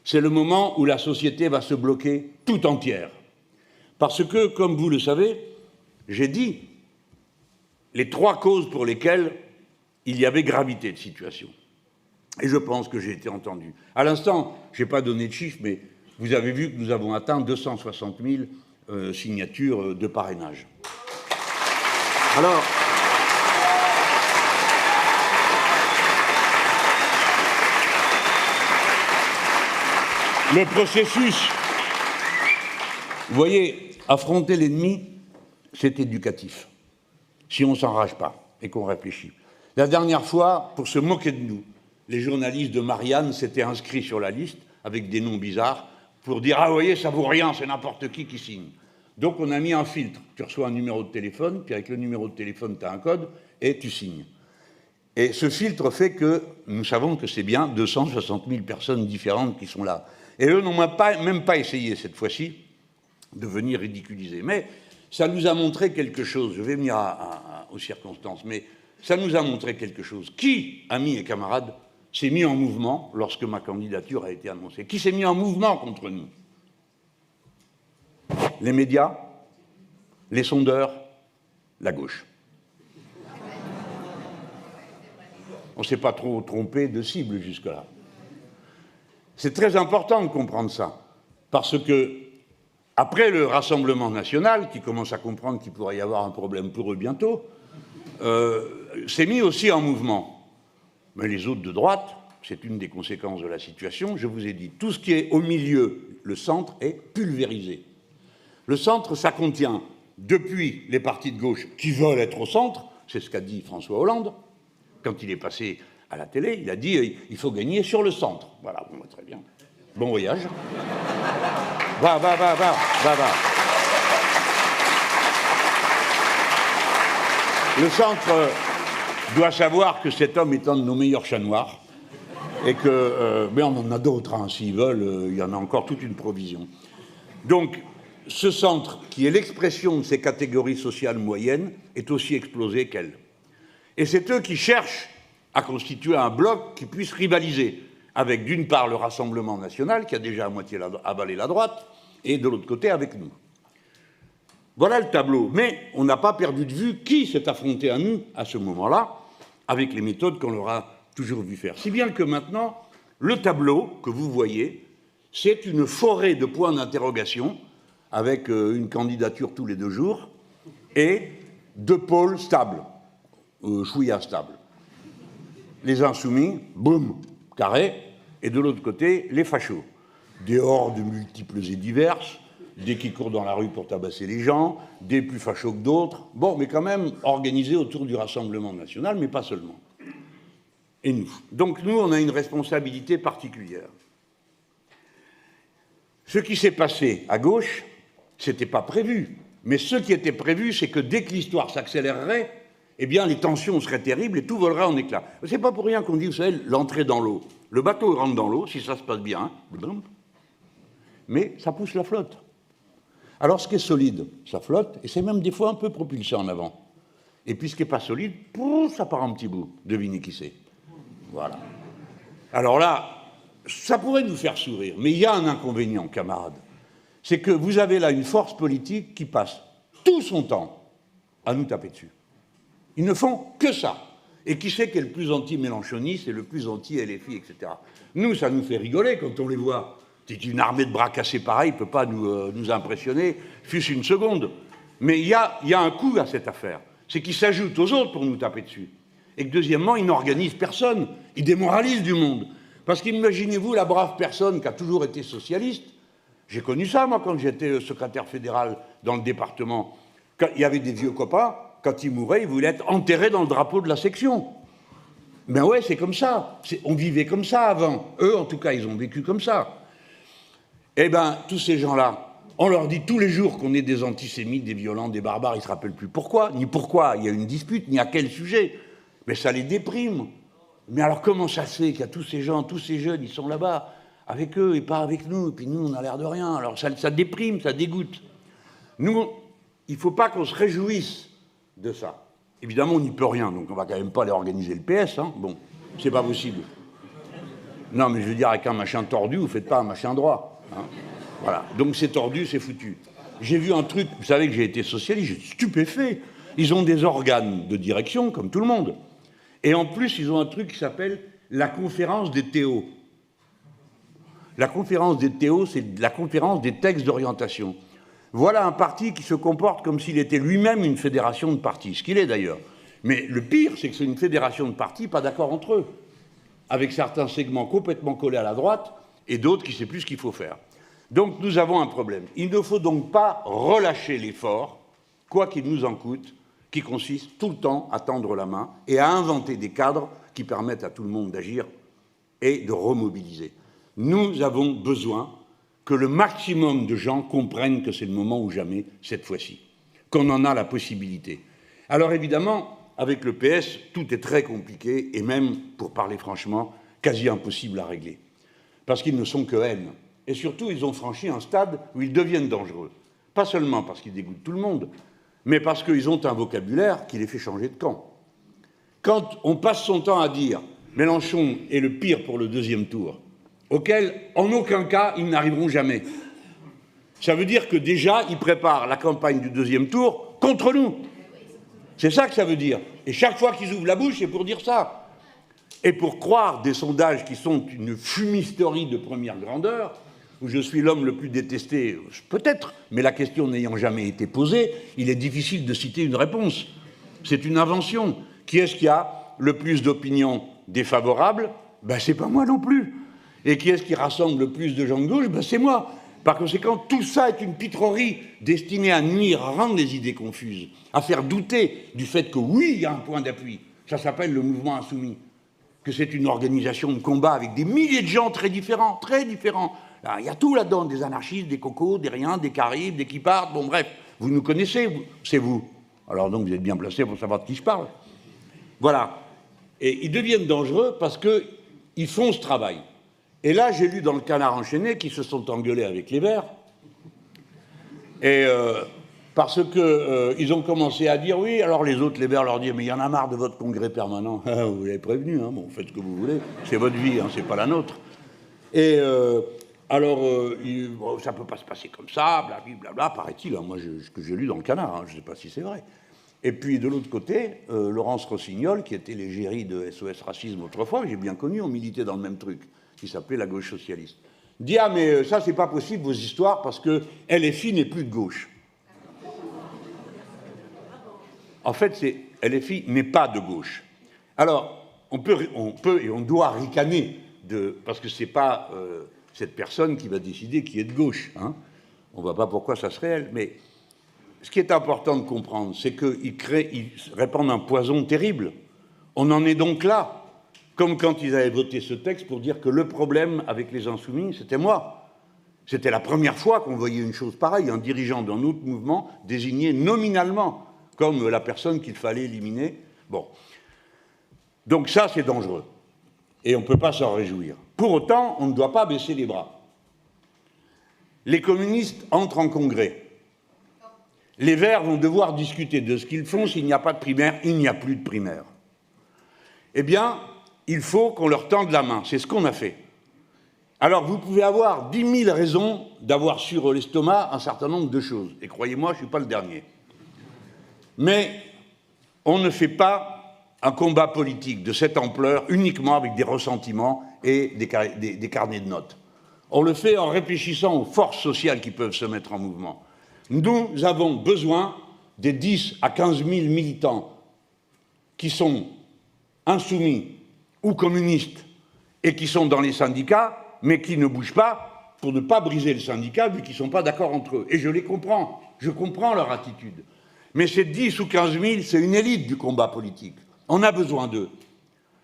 C'est le moment où la société va se bloquer tout entière. Parce que, comme vous le savez, j'ai dit les 3 causes pour lesquelles il y avait gravité de situation. Et je pense que j'ai été entendu. À l'instant, je n'ai pas donné de chiffres, mais vous avez vu que nous avons atteint 260 000 signatures de parrainage. Alors, le processus, vous voyez, affronter l'ennemi, c'est éducatif, si on ne s'enrage pas et qu'on réfléchit. La dernière fois, pour se moquer de nous, les journalistes de Marianne s'étaient inscrits sur la liste avec des noms bizarres pour dire « Ah, vous voyez, ça vaut rien, c'est n'importe qui signe ». Donc on a mis un filtre. Tu reçois un numéro de téléphone, puis avec le numéro de téléphone, tu as un code, et tu signes. Et ce filtre fait que nous savons que c'est bien 260 000 personnes différentes qui sont là. Et eux n'ont même pas essayé cette fois-ci de venir ridiculiser. Mais ça nous a montré quelque chose. Je vais venir aux circonstances, mais ça nous a montré quelque chose. Qui, amis et camarades, s'est mis en mouvement lorsque ma candidature a été annoncée? Qui s'est mis en mouvement contre nous? Les médias, les sondeurs, la gauche. On ne s'est pas trop trompé de cible jusque-là. C'est très important de comprendre ça, parce que, après le Rassemblement national, qui commence à comprendre qu'il pourrait y avoir un problème pour eux bientôt, s'est mis aussi en mouvement. Mais les autres de droite, c'est une des conséquences de la situation, je vous ai dit, tout ce qui est au milieu, le centre, est pulvérisé. Le centre, ça contient, depuis les partis de gauche qui veulent être au centre, c'est ce qu'a dit François Hollande, quand il est passé à la télé, il a dit « il faut gagner sur le centre ». Voilà, bon, très bien. Bon voyage. Va. Le centre doit savoir que cet homme est un de nos meilleurs chats noirs et que, mais on en a d'autres, hein, s'ils veulent, il y en a encore toute une provision. Donc, ce centre, qui est l'expression de ces catégories sociales moyennes, est aussi explosé qu'elles. Et c'est eux qui cherchent à constituer un bloc qui puisse rivaliser avec, d'une part, le Rassemblement national, qui a déjà à moitié avalé la droite, et de l'autre côté, avec nous. Voilà le tableau. Mais on n'a pas perdu de vue qui s'est affronté à nous, à ce moment-là, avec les méthodes qu'on leur a toujours vu faire. Si bien que maintenant, le tableau que vous voyez, c'est une forêt de points d'interrogation, avec une candidature tous les 2 jours, et 2 pôles stables, chouïa stables. Les insoumis, boum, carré, et de l'autre côté, les fachos. Des hordes multiples et diverses, des qui courent dans la rue pour tabasser les gens, des plus fachos que d'autres, bon, mais quand même organisés autour du Rassemblement national, mais pas seulement. Et nous. Donc nous, on a une responsabilité particulière. Ce qui s'est passé à gauche, c'était pas prévu. Mais ce qui était prévu, c'est que dès que l'histoire s'accélérerait, eh bien, les tensions seraient terribles et tout volerait en éclats. C'est pas pour rien qu'on dit, vous savez, l'entrée dans l'eau. Le bateau rentre dans l'eau, si ça se passe bien, mais ça pousse la flotte. Alors, ce qui est solide, ça flotte, et c'est même des fois un peu propulsé en avant. Et puis, ce qui n'est pas solide, pouf, ça part un petit bout. Devinez qui c'est. Voilà. Alors là, ça pourrait nous faire sourire, mais il y a un inconvénient, camarades. C'est que vous avez là une force politique qui passe tout son temps à nous taper dessus. Ils ne font que ça. Et qui sait qui est le plus anti-mélanchoniste et le plus anti-LFI, etc. Nous, ça nous fait rigoler quand on les voit. C'est une armée de bras cassés pareil, ne peut pas nous impressionner, fût-ce une seconde. Mais il y a un coup à cette affaire. C'est qu'ils s'ajoutent aux autres pour nous taper dessus. Et que deuxièmement, ils n'organisent personne. Ils démoralisent du monde. Parce qu'imaginez-vous la brave personne qui a toujours été socialiste. J'ai connu ça, moi, quand j'étais secrétaire fédéral dans le département. Quand il y avait des vieux copains, quand ils mouraient, ils voulaient être enterrés dans le drapeau de la section. Ben ouais, c'est comme ça. On vivait comme ça avant. Eux, en tout cas, ils ont vécu comme ça. Eh ben, tous ces gens-là, on leur dit tous les jours qu'on est des antisémites, des violents, des barbares, ils ne se rappellent plus pourquoi, ni pourquoi il y a une dispute, ni à quel sujet. Mais ça les déprime. Mais alors comment ça se fait qu'il y a tous ces gens, tous ces jeunes, ils sont là-bas, avec eux et pas avec nous, et puis nous, on a l'air de rien. Alors ça déprime, ça dégoûte. Nous, il ne faut pas qu'on se réjouisse de ça. Évidemment, on n'y peut rien, donc on ne va quand même pas aller organiser le PS, hein. Bon, c'est pas possible. Non, mais je veux dire, avec un machin tordu, vous ne faites pas un machin droit. Hein. Voilà, donc c'est tordu, c'est foutu. J'ai vu un truc, vous savez que j'ai été socialiste, j'étais stupéfait. Ils ont des organes de direction, comme tout le monde. Et en plus, ils ont un truc qui s'appelle la conférence des Théos. La conférence des Théos, c'est la conférence des textes d'orientation. Voilà un parti qui se comporte comme s'il était lui-même une fédération de partis, ce qu'il est d'ailleurs. Mais le pire, c'est que c'est une fédération de partis pas d'accord entre eux, avec certains segments complètement collés à la droite et d'autres qui ne savent plus ce qu'il faut faire. Donc nous avons un problème. Il ne faut donc pas relâcher l'effort, quoi qu'il nous en coûte, qui consiste tout le temps à tendre la main et à inventer des cadres qui permettent à tout le monde d'agir et de remobiliser. Nous avons besoin que le maximum de gens comprennent que c'est le moment ou jamais, cette fois-ci, qu'on en a la possibilité. Alors évidemment, avec le PS, tout est très compliqué et même, pour parler franchement, quasi impossible à régler. Parce qu'ils ne sont que haine. Et surtout, ils ont franchi un stade où ils deviennent dangereux. Pas seulement parce qu'ils dégoûtent tout le monde, mais parce qu'ils ont un vocabulaire qui les fait changer de camp. Quand on passe son temps à dire « Mélenchon est le pire pour le deuxième tour », auquel, en aucun cas, ils n'arriveront jamais. Ça veut dire que déjà, ils préparent la campagne du deuxième tour contre nous. C'est ça que ça veut dire. Et chaque fois qu'ils ouvrent la bouche, c'est pour dire ça. Et pour croire des sondages qui sont une fumisterie de première grandeur, où je suis l'homme le plus détesté, peut-être, mais la question n'ayant jamais été posée, il est difficile de citer une réponse. C'est une invention. Qui est-ce qui a le plus d'opinions défavorables? Ben, c'est pas moi non plus. Et qui est-ce qui rassemble le plus de gens de gauche? Ben, c'est moi. Par conséquent, tout ça est une pitrerie destinée à nuire, à rendre les idées confuses, à faire douter du fait que oui, il y a un point d'appui. Ça s'appelle le mouvement insoumis. Que c'est une organisation de combat avec des milliers de gens très différents, très différents. Là, il y a tout là-dedans, des anarchistes, des cocos, des riens, des caribes, des qui partent. Bon, bref, vous nous connaissez, c'est vous. Alors donc, vous êtes bien placé pour savoir de qui je parle. Voilà. Et ils deviennent dangereux parce qu'ils font ce travail. Et là, j'ai lu dans le Canard enchaîné qu'ils se sont engueulés avec les Verts. Et parce qu'ils ont commencé à dire, oui, alors les autres, les Verts, leur disent, mais il y en a marre de votre congrès permanent. Vous l'avez prévenu, hein, bon, faites ce que vous voulez, c'est votre vie, hein, c'est pas la nôtre. Et alors, ça ne peut pas se passer comme ça, blablabla, paraît-il, hein, moi, ce que j'ai lu dans le Canard, hein, je ne sais pas si c'est vrai. Et puis, de l'autre côté, Laurence Rossignol, qui était l'égérie de SOS Racisme autrefois, que j'ai bien connu, on militait dans le même truc, qui s'appelait la gauche socialiste, dit « Ah, mais ça, c'est pas possible, vos histoires, parce que LFI n'est plus de gauche. » En fait, LFI n'est pas de gauche. Alors, on peut et on doit ricaner, parce que ce n'est pas cette personne qui va décider qui est de gauche. Hein. On ne voit pas pourquoi ça serait elle. Mais ce qui est important de comprendre, c'est qu'ils répandent un poison terrible. On en est donc là. Comme quand ils avaient voté ce texte pour dire que le problème avec les insoumis, c'était moi. C'était la première fois qu'on voyait une chose pareille, un dirigeant d'un autre mouvement désigné nominalement comme la personne qu'il fallait éliminer. Bon. Donc ça, c'est dangereux. Et on ne peut pas s'en réjouir. Pour autant, on ne doit pas baisser les bras. Les communistes entrent en congrès. Les Verts vont devoir discuter de ce qu'ils font. S'il n'y a pas de primaire, il n'y a plus de primaire. Eh bien, il faut qu'on leur tende la main. C'est ce qu'on a fait. Alors, vous pouvez avoir 10 000 raisons d'avoir sur l'estomac un certain nombre de choses. Et croyez-moi, je ne suis pas le dernier. Mais on ne fait pas un combat politique de cette ampleur uniquement avec des ressentiments et des carnets de notes. On le fait en réfléchissant aux forces sociales qui peuvent se mettre en mouvement. Nous avons besoin des 10 à 15 000 militants qui sont insoumis ou communistes et qui sont dans les syndicats, mais qui ne bougent pas pour ne pas briser le syndicat vu qu'ils ne sont pas d'accord entre eux. Et je les comprends, je comprends leur attitude. Mais ces 10 ou 15 000, c'est une élite du combat politique. On a besoin d'eux.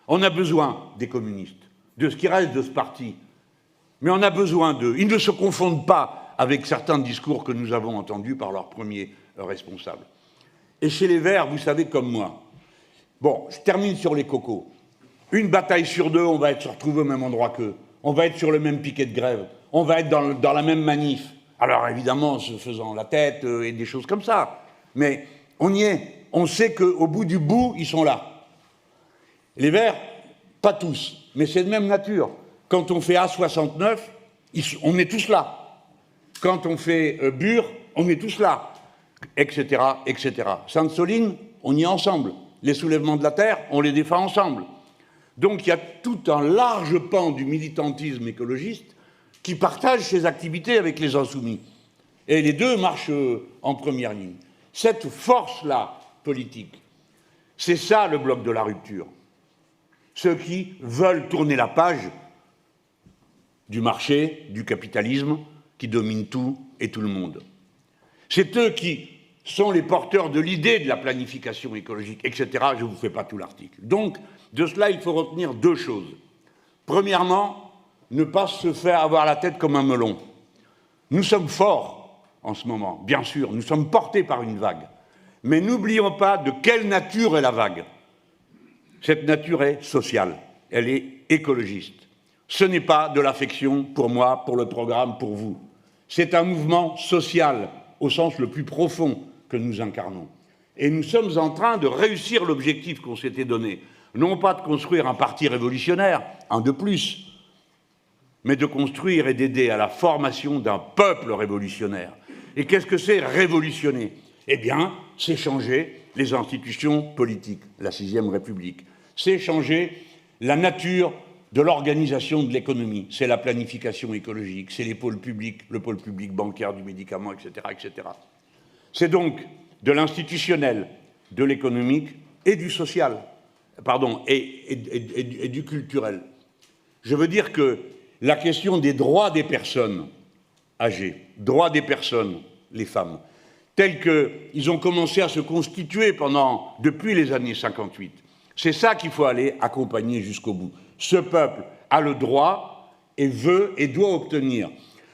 On a besoin des communistes, de ce qui reste de ce parti. Mais on a besoin d'eux. Ils ne se confondent pas avec certains discours que nous avons entendus par leurs premiers responsables. Et chez les Verts, vous savez comme moi. Bon, je termine sur les cocos. Une bataille sur deux, on va se retrouver au même endroit qu'eux. On va être sur le même piquet de grève. On va être dans la même manif. Alors évidemment, en se faisant la tête et des choses comme ça. Mais on y est. On sait qu'au bout du bout, ils sont là. Les Verts, pas tous, mais c'est de même nature. Quand on fait A69, on est tous là. Quand on fait Bure, on est tous là, etc., etc. Sainte-Soline, on y est ensemble. Les soulèvements de la terre, on les défend ensemble. Donc il y a tout un large pan du militantisme écologiste qui partage ses activités avec les insoumis. Et les deux marchent en première ligne. Cette force-là politique, c'est ça le bloc de la rupture. Ceux qui veulent tourner la page du marché, du capitalisme, qui domine tout et tout le monde. C'est eux qui sont les porteurs de l'idée de la planification écologique, etc. Je ne vous fais pas tout l'article. Donc, de cela, il faut retenir deux choses. Premièrement, ne pas se faire avoir la tête comme un melon. Nous sommes forts en ce moment, bien sûr, nous sommes portés par une vague. Mais n'oublions pas de quelle nature est la vague. Cette nature est sociale, elle est écologiste. Ce n'est pas de l'affection pour moi, pour le programme, pour vous. C'est un mouvement social, au sens le plus profond que nous incarnons. Et nous sommes en train de réussir l'objectif qu'on s'était donné. Non pas de construire un parti révolutionnaire, un de plus, mais de construire et d'aider à la formation d'un peuple révolutionnaire. Et qu'est-ce que c'est révolutionner? Eh bien, c'est changer les institutions politiques, la Sixième République. C'est changer la nature de l'organisation de l'économie. C'est la planification écologique, c'est les pôles publics, le pôle public bancaire du médicament, etc., etc. C'est donc de l'institutionnel, de l'économique et du social, et du culturel. Je veux dire que la question des droits des personnes âgées, droits des personnes, les femmes, tels qu'ils ont commencé à se constituer depuis les années 58, c'est ça qu'il faut aller accompagner jusqu'au bout. Ce peuple a le droit et veut et doit obtenir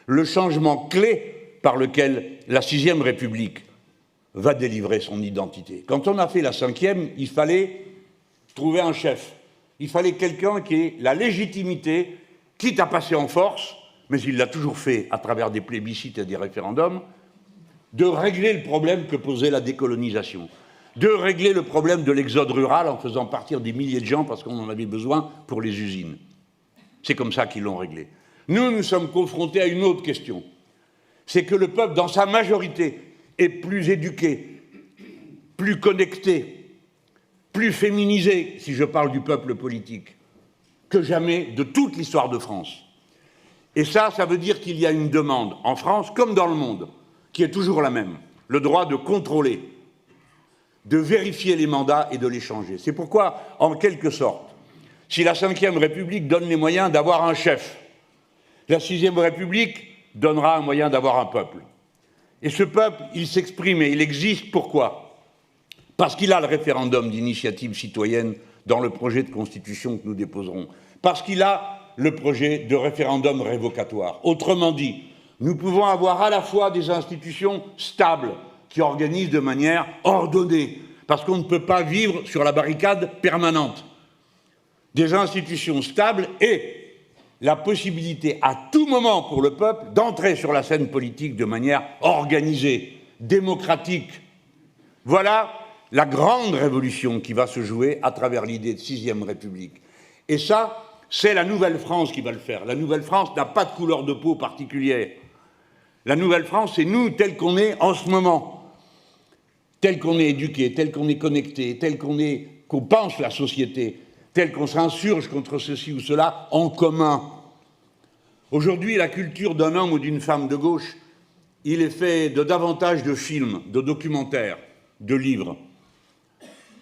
le changement clé par lequel la Sixième République va délivrer son identité. Quand on a fait la Cinquième, il fallait trouver un chef. Il fallait quelqu'un qui ait la légitimité, quitte à passer en force, mais il l'a toujours fait à travers des plébiscites et des référendums, de régler le problème que posait la décolonisation, de régler le problème de l'exode rural en faisant partir des milliers de gens parce qu'on en avait besoin pour les usines. C'est comme ça qu'ils l'ont réglé. Nous sommes confrontés à une autre question. C'est que le peuple, dans sa majorité, est plus éduqué, plus connecté, plus féminisé, si je parle du peuple politique, que jamais de toute l'histoire de France. Et ça veut dire qu'il y a une demande, en France comme dans le monde, qui est toujours la même, le droit de contrôler, de vérifier les mandats et de les changer. C'est pourquoi, en quelque sorte, si la Cinquième République donne les moyens d'avoir un chef, la Sixième République donnera un moyen d'avoir un peuple. Et ce peuple, il s'exprime et il existe, pourquoi? Parce qu'il a le référendum d'initiative citoyenne dans le projet de constitution que nous déposerons. Parce qu'il a le projet de référendum révocatoire. Autrement dit, nous pouvons avoir à la fois des institutions stables qui organisent de manière ordonnée, parce qu'on ne peut pas vivre sur la barricade permanente. Des institutions stables et la possibilité à tout moment pour le peuple d'entrer sur la scène politique de manière organisée, démocratique. Voilà la grande révolution qui va se jouer à travers l'idée de Sixième République. Et ça, c'est la Nouvelle-France qui va le faire. La Nouvelle-France n'a pas de couleur de peau particulière. La Nouvelle-France, c'est nous, tels qu'on est en ce moment, tels qu'on est éduqués, tels qu'on est connectés, tels qu'on pense la société, tels qu'on s'insurge contre ceci ou cela en commun. Aujourd'hui, la culture d'un homme ou d'une femme de gauche, il est fait de davantage de films, de documentaires, de livres,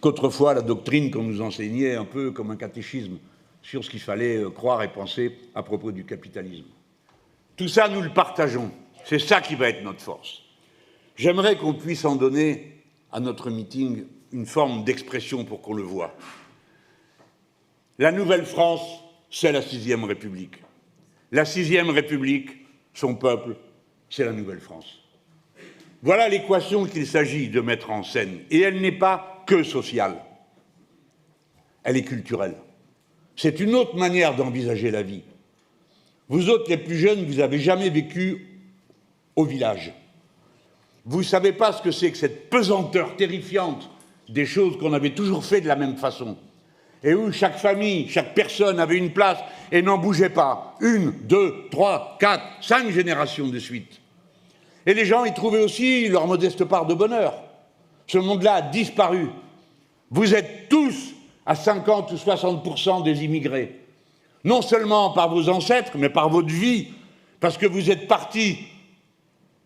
qu'autrefois la doctrine qu'on nous enseignait un peu comme un catéchisme sur ce qu'il fallait croire et penser à propos du capitalisme. Tout ça, nous le partageons. C'est ça qui va être notre force. J'aimerais qu'on puisse en donner à notre meeting une forme d'expression pour qu'on le voie. La nouvelle France, c'est la 6e République. La 6e République, son peuple, c'est la nouvelle France. Voilà l'équation qu'il s'agit de mettre en scène. Et elle n'est pas que sociale. Elle est culturelle. C'est une autre manière d'envisager la vie. Vous autres, les plus jeunes, vous n'avez jamais vécu au village. Vous ne savez pas ce que c'est que cette pesanteur terrifiante des choses qu'on avait toujours fait de la même façon. Et où chaque famille, chaque personne avait une place et n'en bougeait pas. 1, 2, 3, 4, 5 générations de suite. Et les gens y trouvaient aussi leur modeste part de bonheur. Ce monde-là a disparu. Vous êtes tous à 50 ou 60% des immigrés. Non seulement par vos ancêtres, mais par votre vie. Parce que vous êtes partis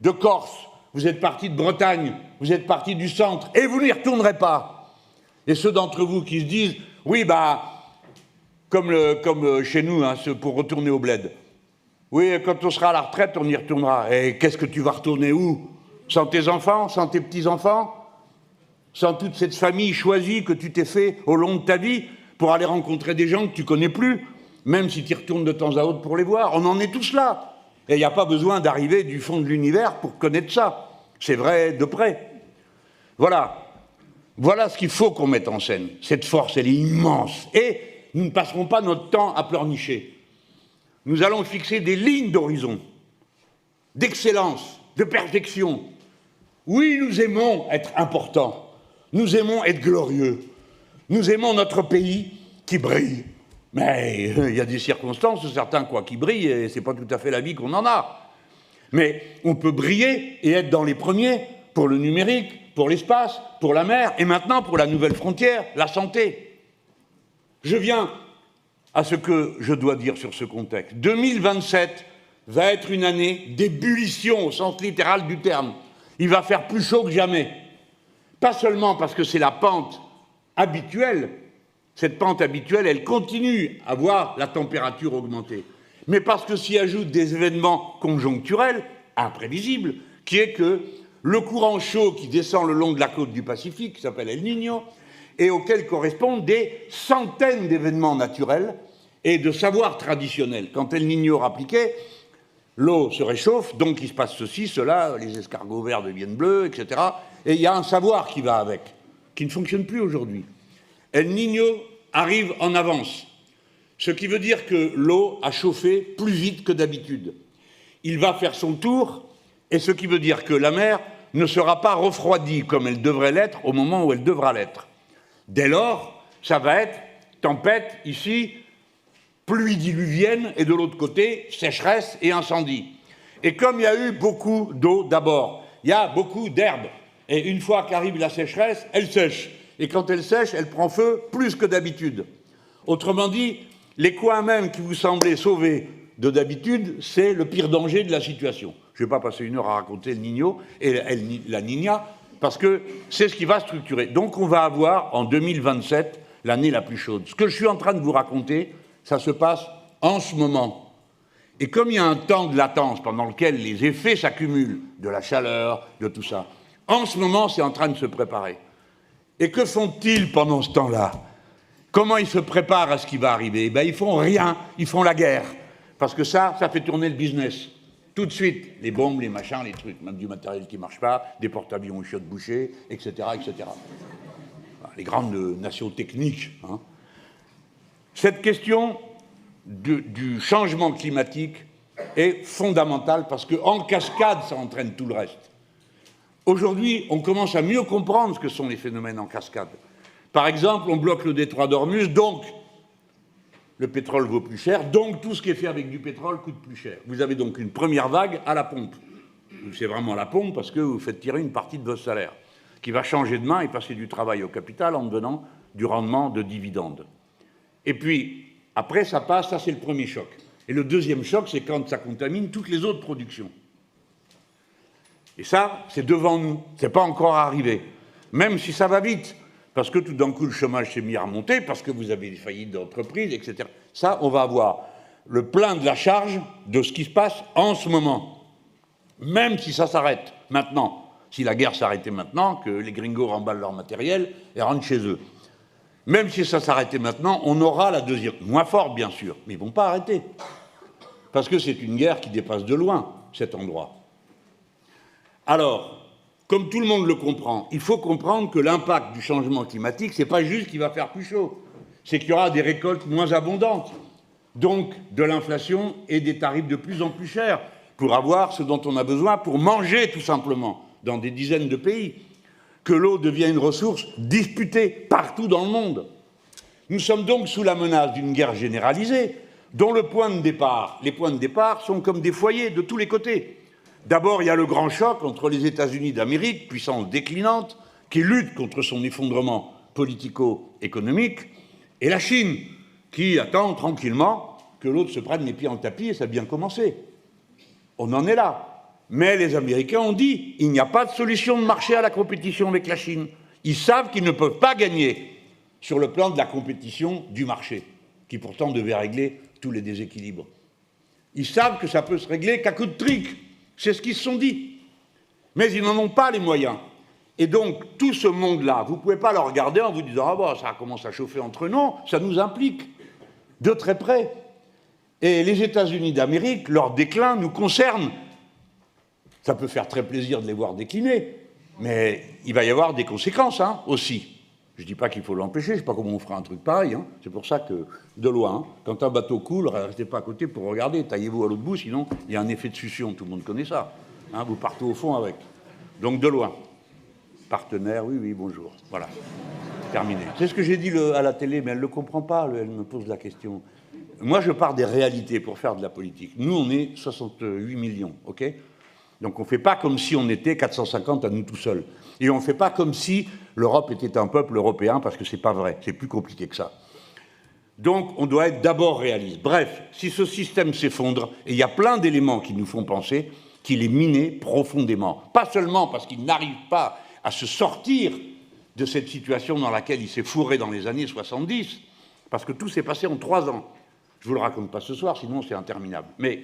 de Corse, vous êtes partis de Bretagne, vous êtes partis du centre, et vous n'y retournerez pas. Et ceux d'entre vous qui se disent, oui, comme chez nous, hein, pour retourner au bled. Oui, quand on sera à la retraite, on y retournera. Et qu'est-ce que tu vas retourner où? Sans tes enfants, sans tes petits-enfants? Sans toute cette famille choisie que tu t'es fait au long de ta vie pour aller rencontrer des gens que tu connais plus, même si tu y retournes de temps à autre pour les voir? On en est tous là. Et il n'y a pas besoin d'arriver du fond de l'univers pour connaître ça. C'est vrai de près. Voilà. Voilà ce qu'il faut qu'on mette en scène. Cette force, elle est immense. Et nous ne passerons pas notre temps à pleurnicher. Nous allons fixer des lignes d'horizon, d'excellence, de perfection. Oui, nous aimons être importants. Nous aimons être glorieux. Nous aimons notre pays qui brille. Mais il y a des circonstances, certains qui brillent, et ce n'est pas tout à fait la vie qu'on en a. Mais on peut briller et être dans les premiers pour le numérique, pour l'espace, pour la mer, et maintenant pour la nouvelle frontière, la santé. Je viens à ce que je dois dire sur ce contexte. 2027 va être une année d'ébullition au sens littéral du terme. Il va faire plus chaud que jamais. Pas seulement parce que c'est la pente habituelle. Cette pente habituelle, elle continue à voir la température augmenter. Mais parce que s'y ajoutent des événements conjoncturels, imprévisibles, qui est que le courant chaud qui descend le long de la côte du Pacifique, qui s'appelle El Niño, et auxquels correspondent des centaines d'événements naturels et de savoirs traditionnels. Quand El Niño rappliquait, l'eau se réchauffe, donc il se passe ceci, cela, les escargots verts deviennent bleus, etc. Et il y a un savoir qui va avec, qui ne fonctionne plus aujourd'hui. El Niño arrive en avance, ce qui veut dire que l'eau a chauffé plus vite que d'habitude. Il va faire son tour, et ce qui veut dire que la mer ne sera pas refroidie comme elle devrait l'être au moment où elle devra l'être. Dès lors, ça va être tempête ici, pluie diluvienne, et de l'autre côté, sécheresse et incendie. Et comme il y a eu beaucoup d'eau d'abord, il y a beaucoup d'herbe. Et une fois qu'arrive la sécheresse, elle sèche. Et quand elle sèche, elle prend feu plus que d'habitude. Autrement dit, les coins même qui vous semblaient sauvés de d'habitude, c'est le pire danger de la situation. Je ne vais pas passer une heure à raconter le Niño et la Niña, parce que c'est ce qui va structurer. Donc on va avoir en 2027 l'année la plus chaude. Ce que je suis en train de vous raconter, ça se passe en ce moment. Et comme il y a un temps de latence pendant lequel les effets s'accumulent, de la chaleur, de tout ça, en ce moment c'est en train de se préparer. Et que font-ils pendant ce temps-là? Comment ils se préparent à ce qui va arriver? Ben, ils font rien, ils font la guerre. Parce que ça fait tourner le business. Tout de suite, les bombes, les machins, les trucs, même du matériel qui ne marche pas, des porte-avions aux chiottes bouchées, etc., etc. Les grandes nations techniques. Hein. Cette question du changement climatique est fondamentale parce qu'en cascade, ça entraîne tout le reste. Aujourd'hui, on commence à mieux comprendre ce que sont les phénomènes en cascade. Par exemple, on bloque le détroit d'Ormuz, donc le pétrole vaut plus cher, donc tout ce qui est fait avec du pétrole coûte plus cher. Vous avez donc une première vague à la pompe. C'est vraiment la pompe parce que vous faites tirer une partie de votre salaire, qui va changer de main et passer du travail au capital en donnant du rendement de dividendes. Et puis, après, ça passe, ça c'est le premier choc. Et le deuxième choc, c'est quand ça contamine toutes les autres productions. Et ça, c'est devant nous, c'est pas encore arrivé. Même si ça va vite, parce que tout d'un coup, le chômage s'est mis à remonter, parce que vous avez des faillites d'entreprises, etc. Ça, on va avoir le plein de la charge de ce qui se passe en ce moment. Même si ça s'arrête maintenant, si la guerre s'arrêtait maintenant, que les gringos remballent leur matériel et rentrent chez eux. Même si ça s'arrêtait maintenant, on aura la deuxième. Moins fort, bien sûr, mais ils ne vont pas arrêter. Parce que c'est une guerre qui dépasse de loin cet endroit. Alors, comme tout le monde le comprend, il faut comprendre que l'impact du changement climatique, ce n'est pas juste qu'il va faire plus chaud, c'est qu'il y aura des récoltes moins abondantes, donc de l'inflation et des tarifs de plus en plus chers pour avoir ce dont on a besoin pour manger tout simplement dans des dizaines de pays, que l'eau devient une ressource disputée partout dans le monde. Nous sommes donc sous la menace d'une guerre généralisée dont les points de départ sont comme des foyers de tous les côtés. D'abord, il y a le grand choc entre les États-Unis d'Amérique, puissance déclinante, qui lutte contre son effondrement politico-économique, et la Chine, qui attend tranquillement que l'autre se prenne les pieds en tapis, et ça a bien commencé. On en est là. Mais les Américains ont dit il n'y a pas de solution de marché à la compétition avec la Chine. Ils savent qu'ils ne peuvent pas gagner sur le plan de la compétition du marché, qui pourtant devait régler tous les déséquilibres. Ils savent que ça peut se régler qu'à coup de trick. C'est ce qu'ils se sont dit. Mais ils n'en ont pas les moyens. Et donc, tout ce monde-là, vous ne pouvez pas le regarder en vous disant « Ah bon, ça commence à chauffer entre eux. » Non, ça nous implique de très près. Et les États-Unis d'Amérique, leur déclin nous concerne. Ça peut faire très plaisir de les voir décliner, mais il va y avoir des conséquences aussi. Je ne dis pas qu'il faut l'empêcher, je ne sais pas comment on fera un truc pareil. C'est pour ça que, de loin, quand un bateau coule, restez pas à côté pour regarder, taillez-vous à l'autre bout, sinon il y a un effet de succion, tout le monde connaît ça. Vous partez au fond avec. Donc de loin. Partenaire, oui, bonjour. Voilà. Terminé. C'est ce que j'ai dit à la télé, mais elle ne le comprend pas, elle me pose la question. Moi, je pars des réalités pour faire de la politique. Nous, on est 68 millions, ok ? Donc on ne fait pas comme si on était 450 à nous tout seuls. Et on ne fait pas comme si l'Europe était un peuple européen, parce que ce n'est pas vrai, c'est plus compliqué que ça. Donc on doit être d'abord réaliste. Bref, si ce système s'effondre, et il y a plein d'éléments qui nous font penser qu'il est miné profondément. Pas seulement parce qu'il n'arrive pas à se sortir de cette situation dans laquelle il s'est fourré dans les années 70, parce que tout s'est passé en 3 ans. Je ne vous le raconte pas ce soir, sinon c'est interminable. Mais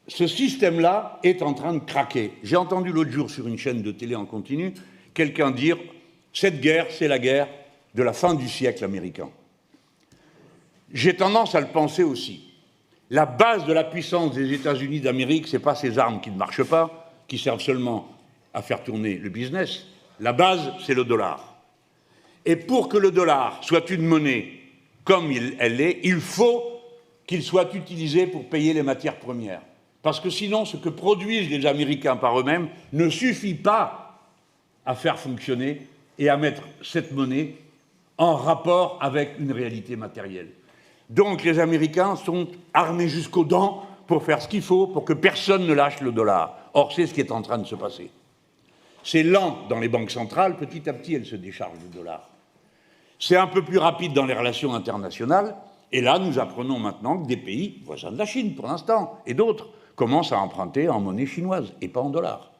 ce système-là est en train de craquer. J'ai entendu l'autre jour sur une chaîne de télé en continu quelqu'un dire « Cette guerre, c'est la guerre de la fin du siècle américain ». J'ai tendance à le penser aussi. La base de la puissance des États-Unis d'Amérique, ce n'est pas ces armes qui ne marchent pas, qui servent seulement à faire tourner le business. La base, c'est le dollar. Et pour que le dollar soit une monnaie comme elle est, il faut qu'il soit utilisé pour payer les matières premières. Parce que sinon, ce que produisent les Américains par eux-mêmes ne suffit pas à faire fonctionner et à mettre cette monnaie en rapport avec une réalité matérielle. Donc les Américains sont armés jusqu'aux dents pour faire ce qu'il faut pour que personne ne lâche le dollar. Or, c'est ce qui est en train de se passer. C'est lent dans les banques centrales, petit à petit, elles se déchargent du dollar. C'est un peu plus rapide dans les relations internationales, et là, nous apprenons maintenant que des pays, voisins de la Chine pour l'instant, et d'autres, commencent à emprunter en monnaie chinoise, et pas en dollars.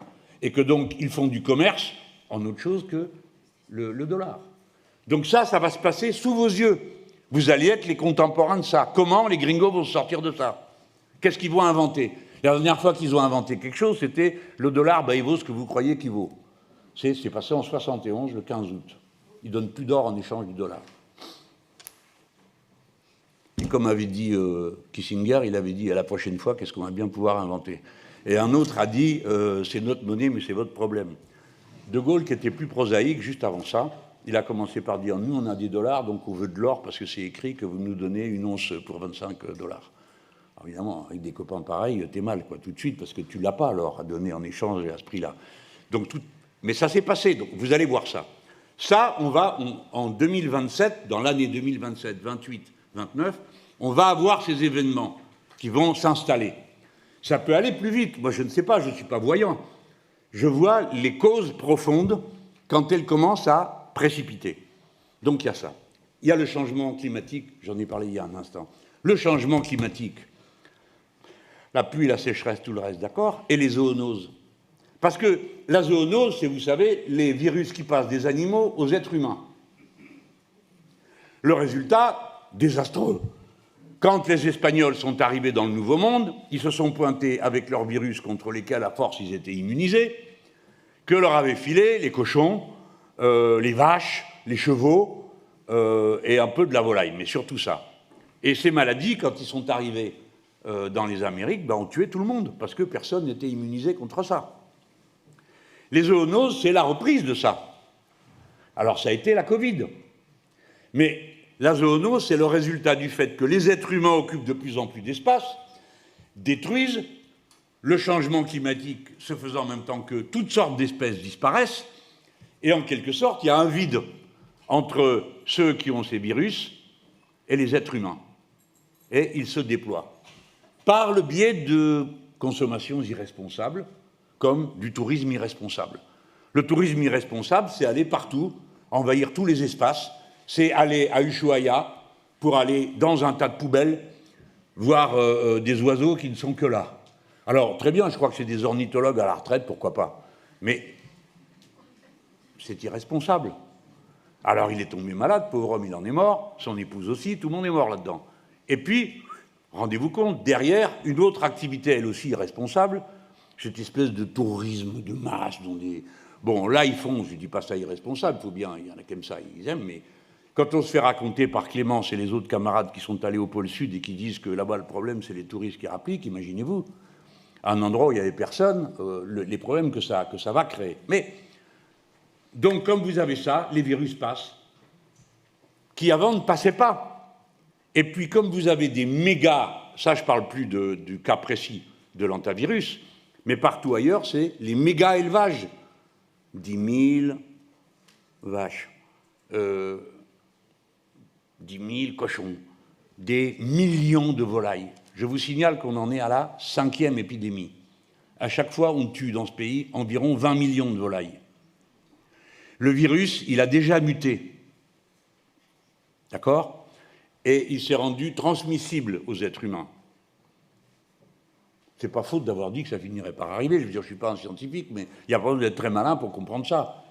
Et que donc, ils font du commerce en autre chose que le dollar. Donc ça va se passer sous vos yeux. Vous allez être les contemporains de ça. Comment les gringos vont se sortir de ça? Qu'est-ce qu'ils vont inventer? La dernière fois qu'ils ont inventé quelque chose, c'était le dollar, il vaut ce que vous croyez qu'il vaut. C'est passé en 71, le 15 août. Ils ne donnent plus d'or en échange du dollar. Et comme avait dit Kissinger, il avait dit à la prochaine fois, qu'est-ce qu'on va bien pouvoir inventer? Et un autre a dit, c'est notre monnaie, mais c'est votre problème. De Gaulle, qui était plus prosaïque, juste avant ça, il a commencé par dire, nous, on a des dollars, donc on veut de l'or, parce que c'est écrit que vous nous donnez une once pour 25 $. Alors évidemment, avec des copains pareils, t'es mal, quoi, tout de suite, parce que tu l'as pas, alors, à donner en échange à ce prix-là. Donc, mais ça s'est passé, donc vous allez voir ça. Ça, en 2027, dans l'année 2027, 28, 29, on va avoir ces événements qui vont s'installer. Ça peut aller plus vite. Moi, je ne sais pas, je ne suis pas voyant. Je vois les causes profondes quand elles commencent à précipiter. Donc, il y a ça. Il y a le changement climatique, j'en ai parlé il y a un instant. Le changement climatique, la pluie, la sécheresse, tout le reste, d'accord, et les zoonoses. Parce que la zoonose, c'est, vous savez, les virus qui passent des animaux aux êtres humains. Le résultat, désastreux. Quand les Espagnols sont arrivés dans le Nouveau Monde, ils se sont pointés avec leurs virus contre lesquels, à force, ils étaient immunisés, que leur avaient filé les cochons, les vaches, les chevaux, et un peu de la volaille, mais surtout ça. Et ces maladies, quand ils sont arrivés dans les Amériques, ont tué tout le monde, parce que personne n'était immunisé contre ça. Les zoonoses, c'est la reprise de ça. Alors ça a été la Covid. Mais la zoonose, c'est le résultat du fait que les êtres humains occupent de plus en plus d'espace, détruisent, le changement climatique se faisant en même temps que toutes sortes d'espèces disparaissent, et en quelque sorte, il y a un vide entre ceux qui ont ces virus et les êtres humains. Et ils se déploient par le biais de consommations irresponsables, comme du tourisme irresponsable. Le tourisme irresponsable, c'est aller partout, envahir tous les espaces, c'est aller à Ushuaïa pour aller dans un tas de poubelles voir des oiseaux qui ne sont que là. Alors, très bien, je crois que c'est des ornithologues à la retraite, pourquoi pas. Mais c'est irresponsable. Alors, il est tombé malade, pauvre homme, il en est mort, son épouse aussi, tout le monde est mort là-dedans. Et puis, rendez-vous compte, derrière, une autre activité, elle aussi irresponsable, cette espèce de tourisme de masse dont des... Bon, là, ils font, je ne dis pas ça irresponsable, il faut bien, il y en a qui aiment ça, ils aiment, mais quand on se fait raconter par Clémence et les autres camarades qui sont allés au pôle Sud et qui disent que là-bas, le problème, c'est les touristes qui rappliquent, imaginez-vous, à un endroit où il n'y avait personne, les problèmes que ça va créer. Mais, donc, comme vous avez ça, les virus passent, qui avant ne passaient pas. Et puis, comme vous avez des méga, ça, je ne parle plus du cas précis de l'antavirus, mais partout ailleurs, c'est les méga élevages. 10 000 vaches, 10 000 cochons, des millions de volailles. Je vous signale qu'on en est à la 5e épidémie. À chaque fois, on tue dans ce pays environ 20 millions de volailles. Le virus, il a déjà muté. D'accord ? Et il s'est rendu transmissible aux êtres humains. C'est pas faute d'avoir dit que ça finirait par arriver. Je veux dire, je ne suis pas un scientifique, mais il n'y a pas besoin d'être très malin pour comprendre ça.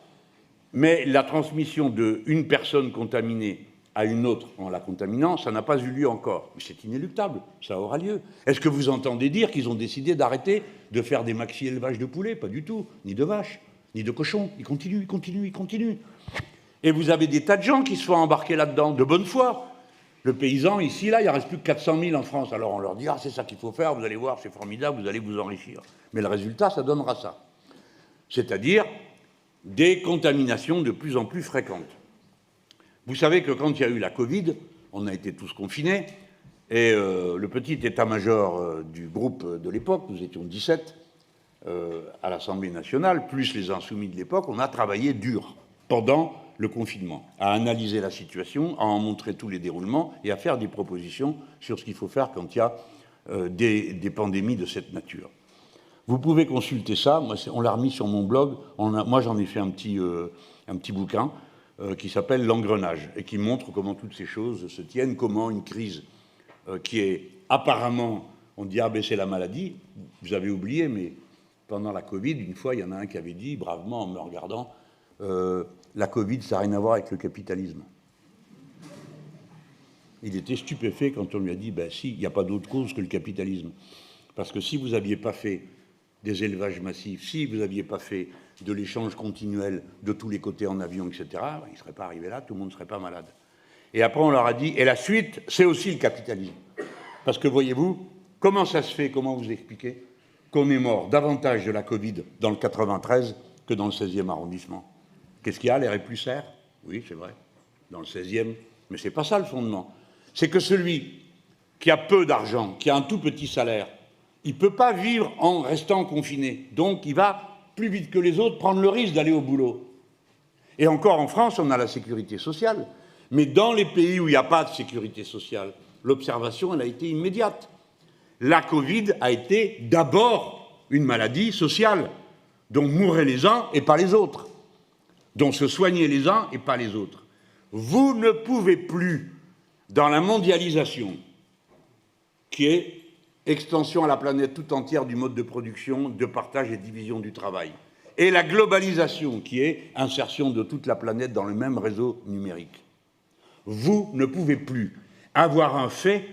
Mais la transmission d'une personne contaminée à une autre en la contaminant, ça n'a pas eu lieu encore. Mais c'est inéluctable, ça aura lieu. Est-ce que vous entendez dire qu'ils ont décidé d'arrêter de faire des maxi-élevages de poulets? Pas du tout, ni de vaches, ni de cochons. Ils continuent, ils continuent, ils continuent. Et vous avez des tas de gens qui se font embarquer là-dedans, de bonne foi. Le paysan, ici, là, il ne reste plus que 400 000 en France. Alors on leur dit, ah, c'est ça qu'il faut faire, vous allez voir, c'est formidable, vous allez vous enrichir. Mais le résultat, ça donnera ça. C'est-à-dire des contaminations de plus en plus fréquentes. Vous savez que quand il y a eu la Covid, on a été tous confinés, et le petit état-major du groupe de l'époque, nous étions 17, à l'Assemblée nationale, plus les insoumis de l'époque, on a travaillé dur pendant le confinement, à analyser la situation, à en montrer tous les déroulements et à faire des propositions sur ce qu'il faut faire quand il y a des pandémies de cette nature. Vous pouvez consulter ça, moi, on l'a remis sur mon blog, moi j'en ai fait un petit bouquin qui s'appelle L'engrenage et qui montre comment toutes ces choses se tiennent, comment une crise qui est apparemment, on dit ah ben c'est la maladie, vous avez oublié, mais pendant la Covid, une fois il y en a un qui avait dit bravement en me regardant, la Covid, ça n'a rien à voir avec le capitalisme. Il était stupéfait quand on lui a dit, ben si, il n'y a pas d'autre cause que le capitalisme. Parce que si vous n'aviez pas fait des élevages massifs, si vous n'aviez pas fait de l'échange continuel de tous les côtés en avion, etc., il ne serait pas arrivé là, tout le monde ne serait pas malade. Et après, on leur a dit, et la suite, c'est aussi le capitalisme. Parce que, voyez-vous, comment ça se fait, comment vous expliquez qu'on est mort davantage de la Covid dans le 93 que dans le 16e arrondissement? Qu'est-ce qu'il y a, l'air est plus serre? Oui, c'est vrai, dans le 16e. Mais ce n'est pas ça le fondement. C'est que celui qui a peu d'argent, qui a un tout petit salaire, il ne peut pas vivre en restant confiné. Donc, il va, plus vite que les autres, prendre le risque d'aller au boulot. Et encore, en France, on a la sécurité sociale. Mais dans les pays où il n'y a pas de sécurité sociale, l'observation, elle a été immédiate. La Covid a été d'abord une maladie sociale, dont mouraient les uns et pas les autres, dont se soignaient les uns et pas les autres. Vous ne pouvez plus, dans la mondialisation, qui est extension à la planète tout entière du mode de production, de partage et de division du travail, et la globalisation, qui est insertion de toute la planète dans le même réseau numérique, vous ne pouvez plus avoir un fait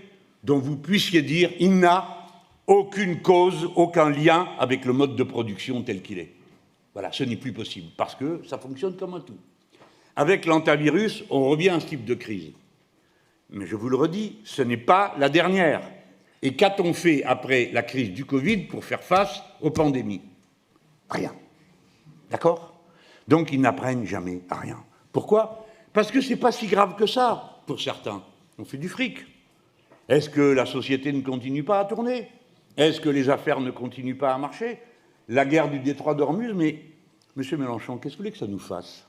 dont vous puissiez dire « il n'a aucune cause, aucun lien avec le mode de production tel qu'il est ». Voilà, ce n'est plus possible, parce que ça fonctionne comme un tout. Avec l'antivirus, on revient à ce type de crise. Mais je vous le redis, ce n'est pas la dernière. Et qu'a-t-on fait après la crise du Covid pour faire face aux pandémies? Rien. D'accord? Donc ils n'apprennent jamais à rien. Pourquoi? Parce que ce n'est pas si grave que ça, pour certains. On fait du fric. Est-ce que la société ne continue pas à tourner? Est-ce que les affaires ne continuent pas à marcher? La guerre du détroit d'Ormuz, mais, monsieur Mélenchon, qu'est-ce que vous voulez que ça nous fasse?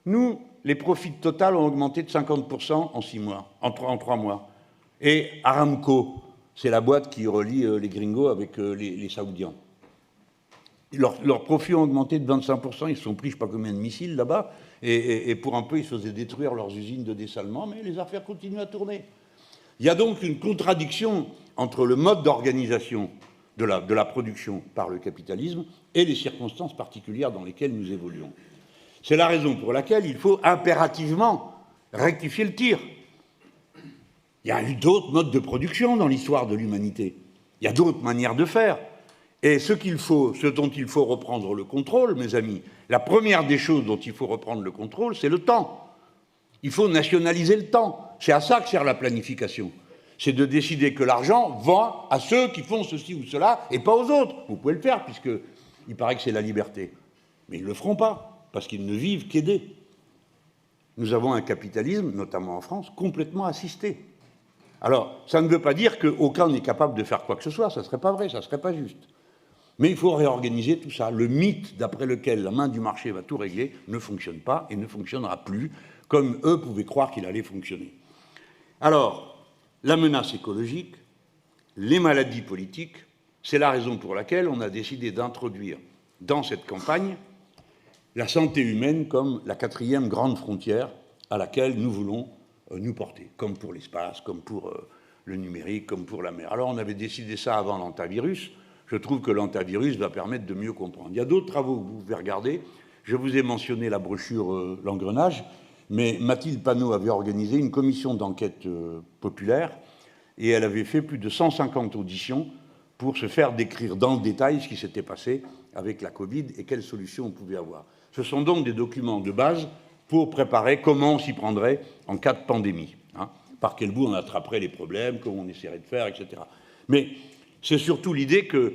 Nous, les profits total ont augmenté de 50% en 6 mois, en 3 mois. Et Aramco, c'est la boîte qui relie les gringos avec les Saoudiens. Leurs profits ont augmenté de 25%, ils se sont pris je ne sais pas combien de missiles là-bas, et pour un peu, ils se faisaient détruire leurs usines de dessalement, mais les affaires continuent à tourner. Il y a donc une contradiction entre le mode d'organisation de la production par le capitalisme et les circonstances particulières dans lesquelles nous évoluons. C'est la raison pour laquelle il faut impérativement rectifier le tir. Il y a eu d'autres modes de production dans l'histoire de l'humanité. Il y a d'autres manières de faire. Et ce dont il faut reprendre le contrôle, mes amis, la première des choses dont il faut reprendre le contrôle, c'est le temps. Il faut nationaliser le temps. C'est à ça que sert la planification. C'est de décider que l'argent va à ceux qui font ceci ou cela et pas aux autres. Vous pouvez le faire, puisqu'il paraît que c'est la liberté. Mais ils ne le feront pas, parce qu'ils ne vivent qu'aider. Nous avons un capitalisme, notamment en France, complètement assisté. Alors, ça ne veut pas dire qu'aucun n'est capable de faire quoi que ce soit, ça ne serait pas vrai, ça ne serait pas juste. Mais il faut réorganiser tout ça. Le mythe d'après lequel la main du marché va tout régler ne fonctionne pas et ne fonctionnera plus comme eux pouvaient croire qu'il allait fonctionner. Alors, la menace écologique, les maladies politiques, c'est la raison pour laquelle on a décidé d'introduire dans cette campagne la santé humaine comme la 4e grande frontière à laquelle nous voulons nous porter, comme pour l'espace, comme pour le numérique, comme pour la mer. Alors on avait décidé ça avant l'antivirus. Je trouve que l'antivirus va permettre de mieux comprendre. Il y a d'autres travaux que vous pouvez regarder. Je vous ai mentionné la brochure L'Engrenage, mais Mathilde Panot avait organisé une commission d'enquête populaire et elle avait fait plus de 150 auditions pour se faire décrire dans le détail ce qui s'était passé avec la Covid et quelles solutions on pouvait avoir. Ce sont donc des documents de base pour préparer comment on s'y prendrait en cas de pandémie, hein, par quel bout on attraperait les problèmes, comment on essaierait de faire, etc. Mais c'est surtout l'idée que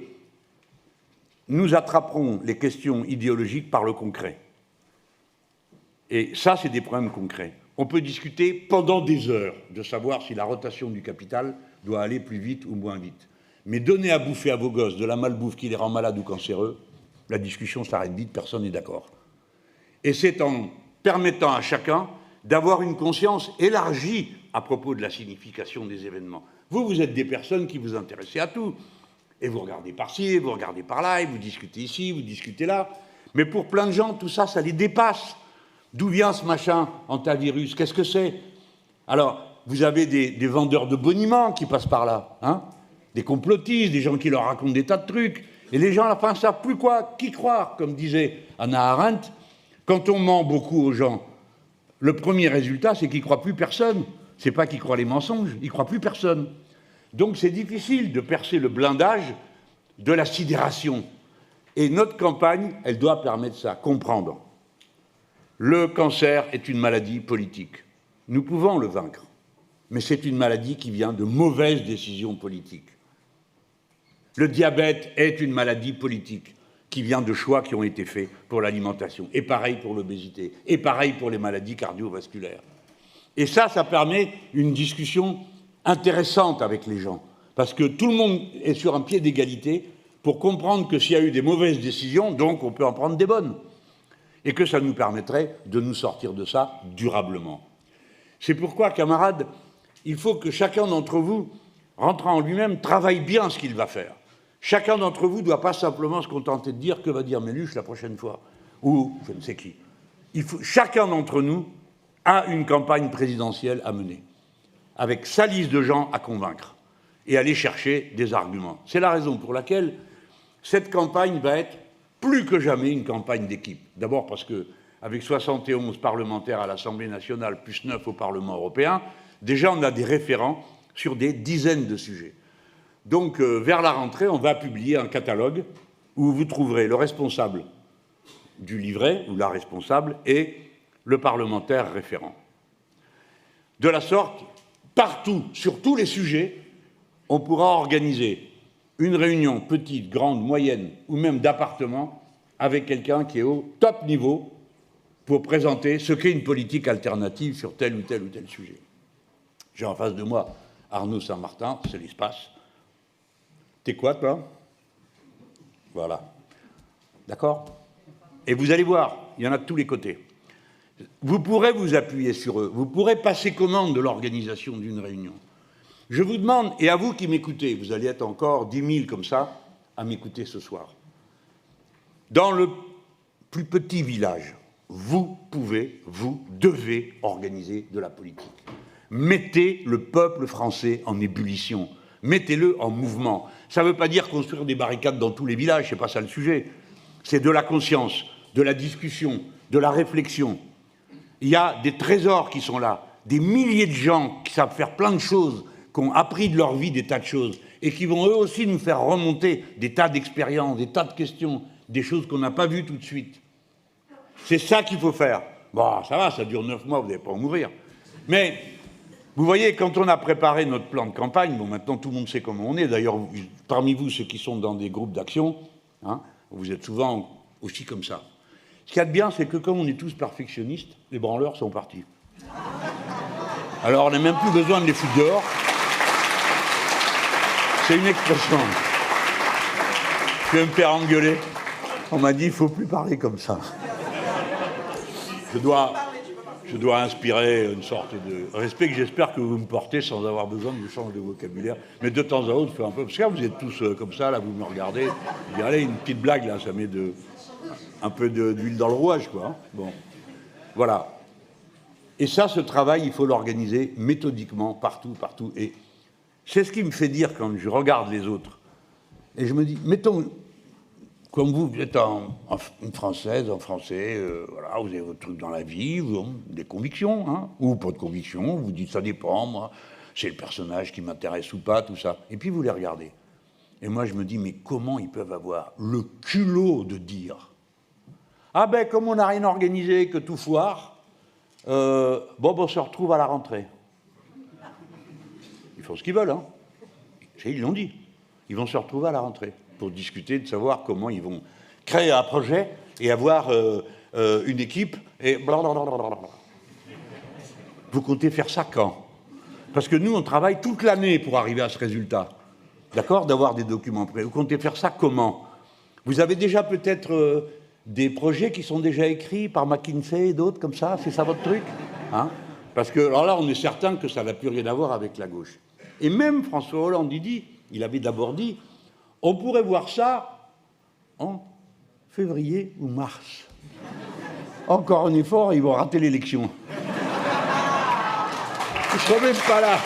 nous attraperons les questions idéologiques par le concret. Et ça, c'est des problèmes concrets. On peut discuter pendant des heures de savoir si la rotation du capital doit aller plus vite ou moins vite. Mais donner à bouffer à vos gosses de la malbouffe qui les rend malades ou cancéreux, la discussion s'arrête vite, personne n'est d'accord. Et c'est en permettant à chacun d'avoir une conscience élargie à propos de la signification des événements. Vous êtes des personnes qui vous intéressez à tout. Et vous regardez par-ci, vous regardez par-là, et vous discutez ici, vous discutez là. Mais pour plein de gens, tout ça, ça les dépasse. D'où vient ce machin antivirus? Qu'est-ce que c'est? Alors, vous avez des vendeurs de boniments qui passent par là, hein, des complotistes, des gens qui leur racontent des tas de trucs. Et les gens, à la fin, ne savent plus qui croire, comme disait Hannah Arendt. Quand on ment beaucoup aux gens, le premier résultat, c'est qu'ils ne croient plus personne. Ce n'est pas qu'ils croient les mensonges, ils ne croient plus personne. Donc c'est difficile de percer le blindage de la sidération. Et notre campagne, elle doit permettre ça, comprendre. Le cancer est une maladie politique. Nous pouvons le vaincre, mais c'est une maladie qui vient de mauvaises décisions politiques. Le diabète est une maladie politique qui vient de choix qui ont été faits pour l'alimentation. Et pareil pour l'obésité, et pareil pour les maladies cardiovasculaires. Et ça permet une discussion intéressante avec les gens, parce que tout le monde est sur un pied d'égalité pour comprendre que s'il y a eu des mauvaises décisions, donc on peut en prendre des bonnes, et que ça nous permettrait de nous sortir de ça durablement. C'est pourquoi, camarades, il faut que chacun d'entre vous, rentrant en lui-même, travaille bien ce qu'il va faire. Chacun d'entre vous ne doit pas simplement se contenter de dire « que va dire Méluche la prochaine fois ?» ou je ne sais qui. Chacun d'entre nous a une campagne présidentielle à mener, avec sa liste de gens à convaincre et aller chercher des arguments. C'est la raison pour laquelle cette campagne va être plus que jamais une campagne d'équipe. D'abord parce qu'avec 71 parlementaires à l'Assemblée nationale, plus 9 au Parlement européen, déjà on a des référents sur des dizaines de sujets. Donc vers la rentrée, on va publier un catalogue où vous trouverez le responsable du livret, ou la responsable, et le parlementaire référent. De la sorte, partout, sur tous les sujets, on pourra organiser une réunion petite, grande, moyenne ou même d'appartement avec quelqu'un qui est au top niveau pour présenter ce qu'est une politique alternative sur tel ou tel sujet. J'ai en face de moi Arnaud Saint-Martin, c'est l'espace. T'es quoi, toi? Voilà. D'accord? Et vous allez voir, il y en a de tous les côtés. Vous pourrez vous appuyer sur eux, vous pourrez passer commande de l'organisation d'une réunion. Je vous demande, et à vous qui m'écoutez, vous allez être encore 10 000 comme ça à m'écouter ce soir. Dans le plus petit village, vous pouvez, vous devez organiser de la politique. Mettez le peuple français en ébullition, mettez-le en mouvement. Ça ne veut pas dire construire des barricades dans tous les villages, c'est pas ça le sujet. C'est de la conscience, de la discussion, de la réflexion. Il y a des trésors qui sont là, des milliers de gens qui savent faire plein de choses, qui ont appris de leur vie des tas de choses, et qui vont eux aussi nous faire remonter des tas d'expériences, des tas de questions, des choses qu'on n'a pas vues tout de suite. C'est ça qu'il faut faire. Bon, ça va, ça dure 9 mois, vous n'allez pas en mourir. Mais, vous voyez, quand on a préparé notre plan de campagne, bon, maintenant tout le monde sait comment on est, d'ailleurs, parmi vous, ceux qui sont dans des groupes d'action, hein, vous êtes souvent aussi comme ça. Ce qu'il y a de bien, c'est que comme on est tous perfectionnistes, les branleurs sont partis. Alors, on n'a même plus besoin de les foutre dehors. C'est une expression. Je vais me faire engueuler. On m'a dit, il ne faut plus parler comme ça. Je dois inspirer une sorte de respect que j'espère que vous me portez sans avoir besoin de changer de vocabulaire. Mais de temps à autre, je fais un peu... Parce que là, vous êtes tous comme ça, là, vous me regardez. Je dis, allez, une petite blague, là, ça met un peu d'huile dans le rouage, quoi. Hein. Bon, voilà. Et ça, ce travail, il faut l'organiser méthodiquement, partout. Et c'est ce qui me fait dire, quand je regarde les autres, et je me dis, mettons... Comme vous êtes une Française, un Français, voilà, vous avez votre truc dans la vie, vous avez des convictions, hein, ou pas de convictions, vous dites ça dépend, moi, c'est le personnage qui m'intéresse ou pas, tout ça. Et puis vous les regardez. Et moi je me dis, mais comment ils peuvent avoir le culot de dire ah ben comme on n'a rien organisé, que tout foire, bon, on se retrouve à la rentrée. Ils font ce qu'ils veulent, hein. Ils l'ont dit. Ils vont se retrouver à la rentrée pour discuter de savoir comment ils vont créer un projet et avoir une équipe et blablabla. Vous comptez faire ça quand? Parce que nous, on travaille toute l'année pour arriver à ce résultat. D'accord? D'avoir des documents prêts. Vous comptez faire ça comment? Vous avez déjà peut-être des projets qui sont déjà écrits par McKinsey et d'autres comme ça? C'est ça votre truc? Hein? Parce que alors là, on est certain que ça n'a plus rien à voir avec la gauche. Et même François Hollande, il avait d'abord dit on pourrait voir ça en février ou mars. Encore un effort, ils vont rater l'élection. Ils ne sont même pas là.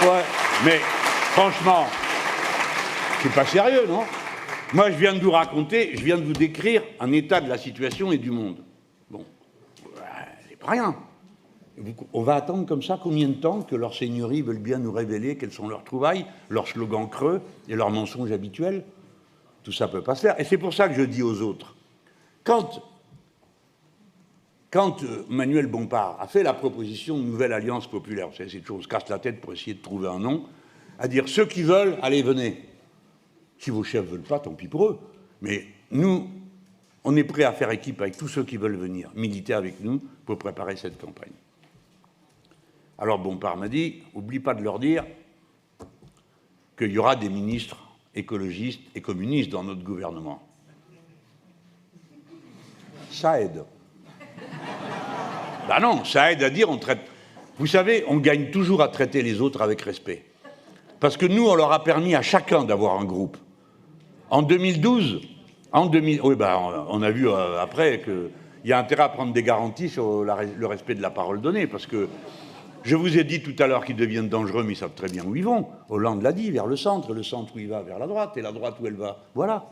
Ouais, mais franchement, c'est pas sérieux, non? Moi, je viens de vous raconter, je viens de vous décrire un état de la situation et du monde. Bon, c'est pas rien. On va attendre comme ça combien de temps que leurs seigneuries veulent bien nous révéler quelles sont leurs trouvailles, leurs slogans creux et leurs mensonges habituels? Tout ça ne peut pas se faire. Et c'est pour ça que je dis aux autres, quand Manuel Bompard a fait la proposition de nouvelle alliance populaire, c'est toujours on se casse la tête pour essayer de trouver un nom, à dire ceux qui veulent, allez, venez. Si vos chefs ne veulent pas, tant pis pour eux. Mais nous, on est prêts à faire équipe avec tous ceux qui veulent venir, militer avec nous pour préparer cette campagne. Alors Bompard m'a dit, oublie pas de leur dire qu'il y aura des ministres écologistes et communistes dans notre gouvernement. Ça aide. Ben non, ça aide à dire on traite... Vous savez, on gagne toujours à traiter les autres avec respect. Parce que nous, on leur a permis à chacun d'avoir un groupe. En 2012, oui, ben, on a vu après qu'il y a intérêt à prendre des garanties sur le respect de la parole donnée, parce que je vous ai dit tout à l'heure qu'ils deviennent dangereux, mais ils savent très bien où ils vont. Hollande l'a dit, vers le centre où il va vers la droite, et la droite où elle va. Voilà.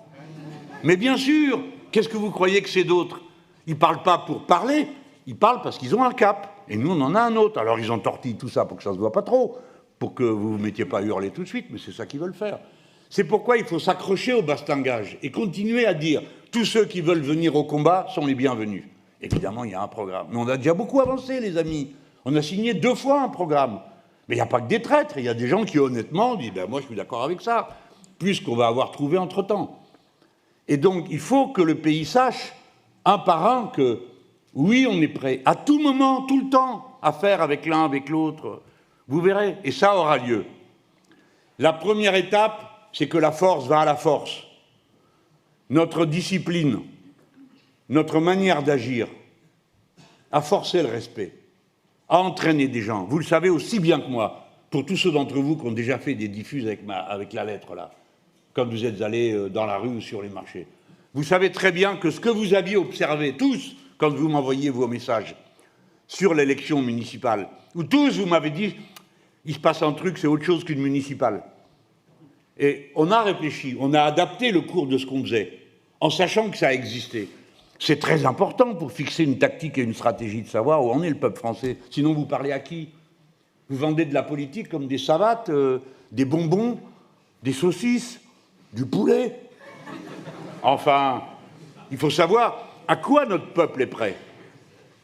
Mais bien sûr, qu'est-ce que vous croyez que c'est d'autres? Ils ne parlent pas pour parler, ils parlent parce qu'ils ont un cap. Et nous, on en a un autre. Alors, ils ont tortillé tout ça pour que ça ne se voit pas trop, pour que vous ne vous mettiez pas à hurler tout de suite, mais c'est ça qu'ils veulent faire. C'est pourquoi il faut s'accrocher au bastingage et continuer à dire tous ceux qui veulent venir au combat sont les bienvenus. Évidemment, il y a un programme. Mais on a déjà beaucoup avancé, les amis. On a signé 2 fois un programme. Mais il n'y a pas que des traîtres. Il y a des gens qui, honnêtement, disent « moi, je suis d'accord avec ça », plus qu'on va avoir trouvé entre-temps. Et donc, il faut que le pays sache, un par un, que oui, on est prêt, à tout moment, tout le temps, à faire avec l'un, avec l'autre. Vous verrez, et ça aura lieu. La première étape, c'est que la force va à la force. Notre discipline, notre manière d'agir, à forcer le respect, à entraîner des gens. Vous le savez aussi bien que moi, pour tous ceux d'entre vous qui ont déjà fait des diffuses avec la lettre, là, quand vous êtes allés dans la rue ou sur les marchés. Vous savez très bien que ce que vous aviez observé, tous, quand vous m'envoyiez vos messages sur l'élection municipale, où tous vous m'avez dit il se passe un truc, c'est autre chose qu'une municipale. Et on a réfléchi, on a adapté le cours de ce qu'on faisait, en sachant que ça existait. C'est très important pour fixer une tactique et une stratégie de savoir où en est le peuple français. Sinon, vous parlez à qui? Vous vendez de la politique comme des savates, des bonbons, des saucisses, du poulet. Enfin, il faut savoir à quoi notre peuple est prêt.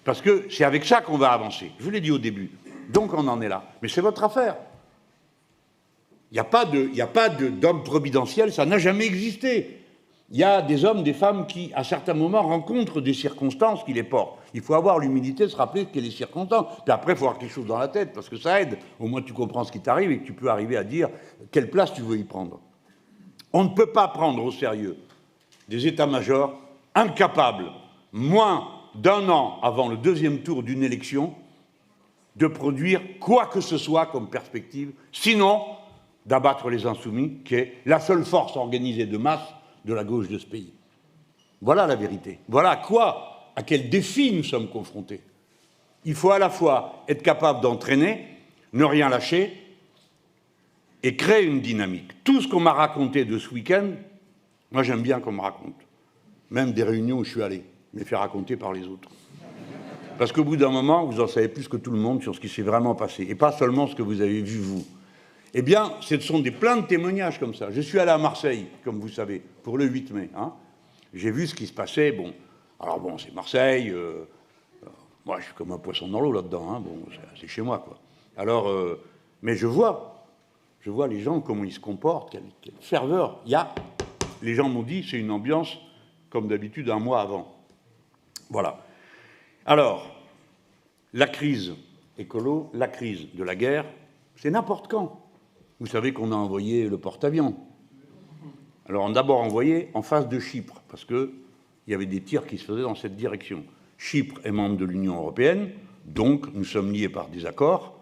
Parce que c'est avec ça qu'on va avancer. Je vous l'ai dit au début. Donc on en est là. Mais c'est votre affaire. Il n'y a pas d'homme providentiel, ça n'a jamais existé. Il y a des hommes, des femmes qui, à certains moments, rencontrent des circonstances qui les portent. Il faut avoir l'humilité de se rappeler qu'il y a des circonstances. Puis après, il faut avoir quelque chose dans la tête, parce que ça aide. Au moins, tu comprends ce qui t'arrive et que tu peux arriver à dire quelle place tu veux y prendre. On ne peut pas prendre au sérieux des états-majors incapables, moins d'1 an avant le 2e tour d'une élection, de produire quoi que ce soit comme perspective, sinon d'abattre les insoumis, qui est la seule force organisée de masse de la gauche de ce pays. Voilà la vérité. Voilà à quel défi nous sommes confrontés. Il faut à la fois être capable d'entraîner, ne rien lâcher, et créer une dynamique. Tout ce qu'on m'a raconté de ce week-end, moi j'aime bien qu'on me raconte. Même des réunions où je suis allé, me faire raconter par les autres. Parce qu'au bout d'un moment, vous en savez plus que tout le monde sur ce qui s'est vraiment passé, et pas seulement ce que vous avez vu, vous. Eh bien, ce sont plein de témoignages comme ça. Je suis allé à Marseille, comme vous savez, pour le 8 mai. Hein. J'ai vu ce qui se passait. Bon, alors bon, c'est Marseille. Moi, je suis comme un poisson dans l'eau là-dedans. Hein. Bon, c'est chez moi, quoi. Alors, mais je vois les gens, comment ils se comportent, quelle ferveur. Les gens m'ont dit, c'est une ambiance, comme d'habitude, un mois avant. Voilà. Alors, la crise écolo, la crise de la guerre, c'est n'importe quand. Vous savez qu'on a envoyé le porte-avions. Alors, on a d'abord envoyé en face de Chypre, parce qu'il y avait des tirs qui se faisaient dans cette direction. Chypre est membre de l'Union européenne, donc nous sommes liés par des accords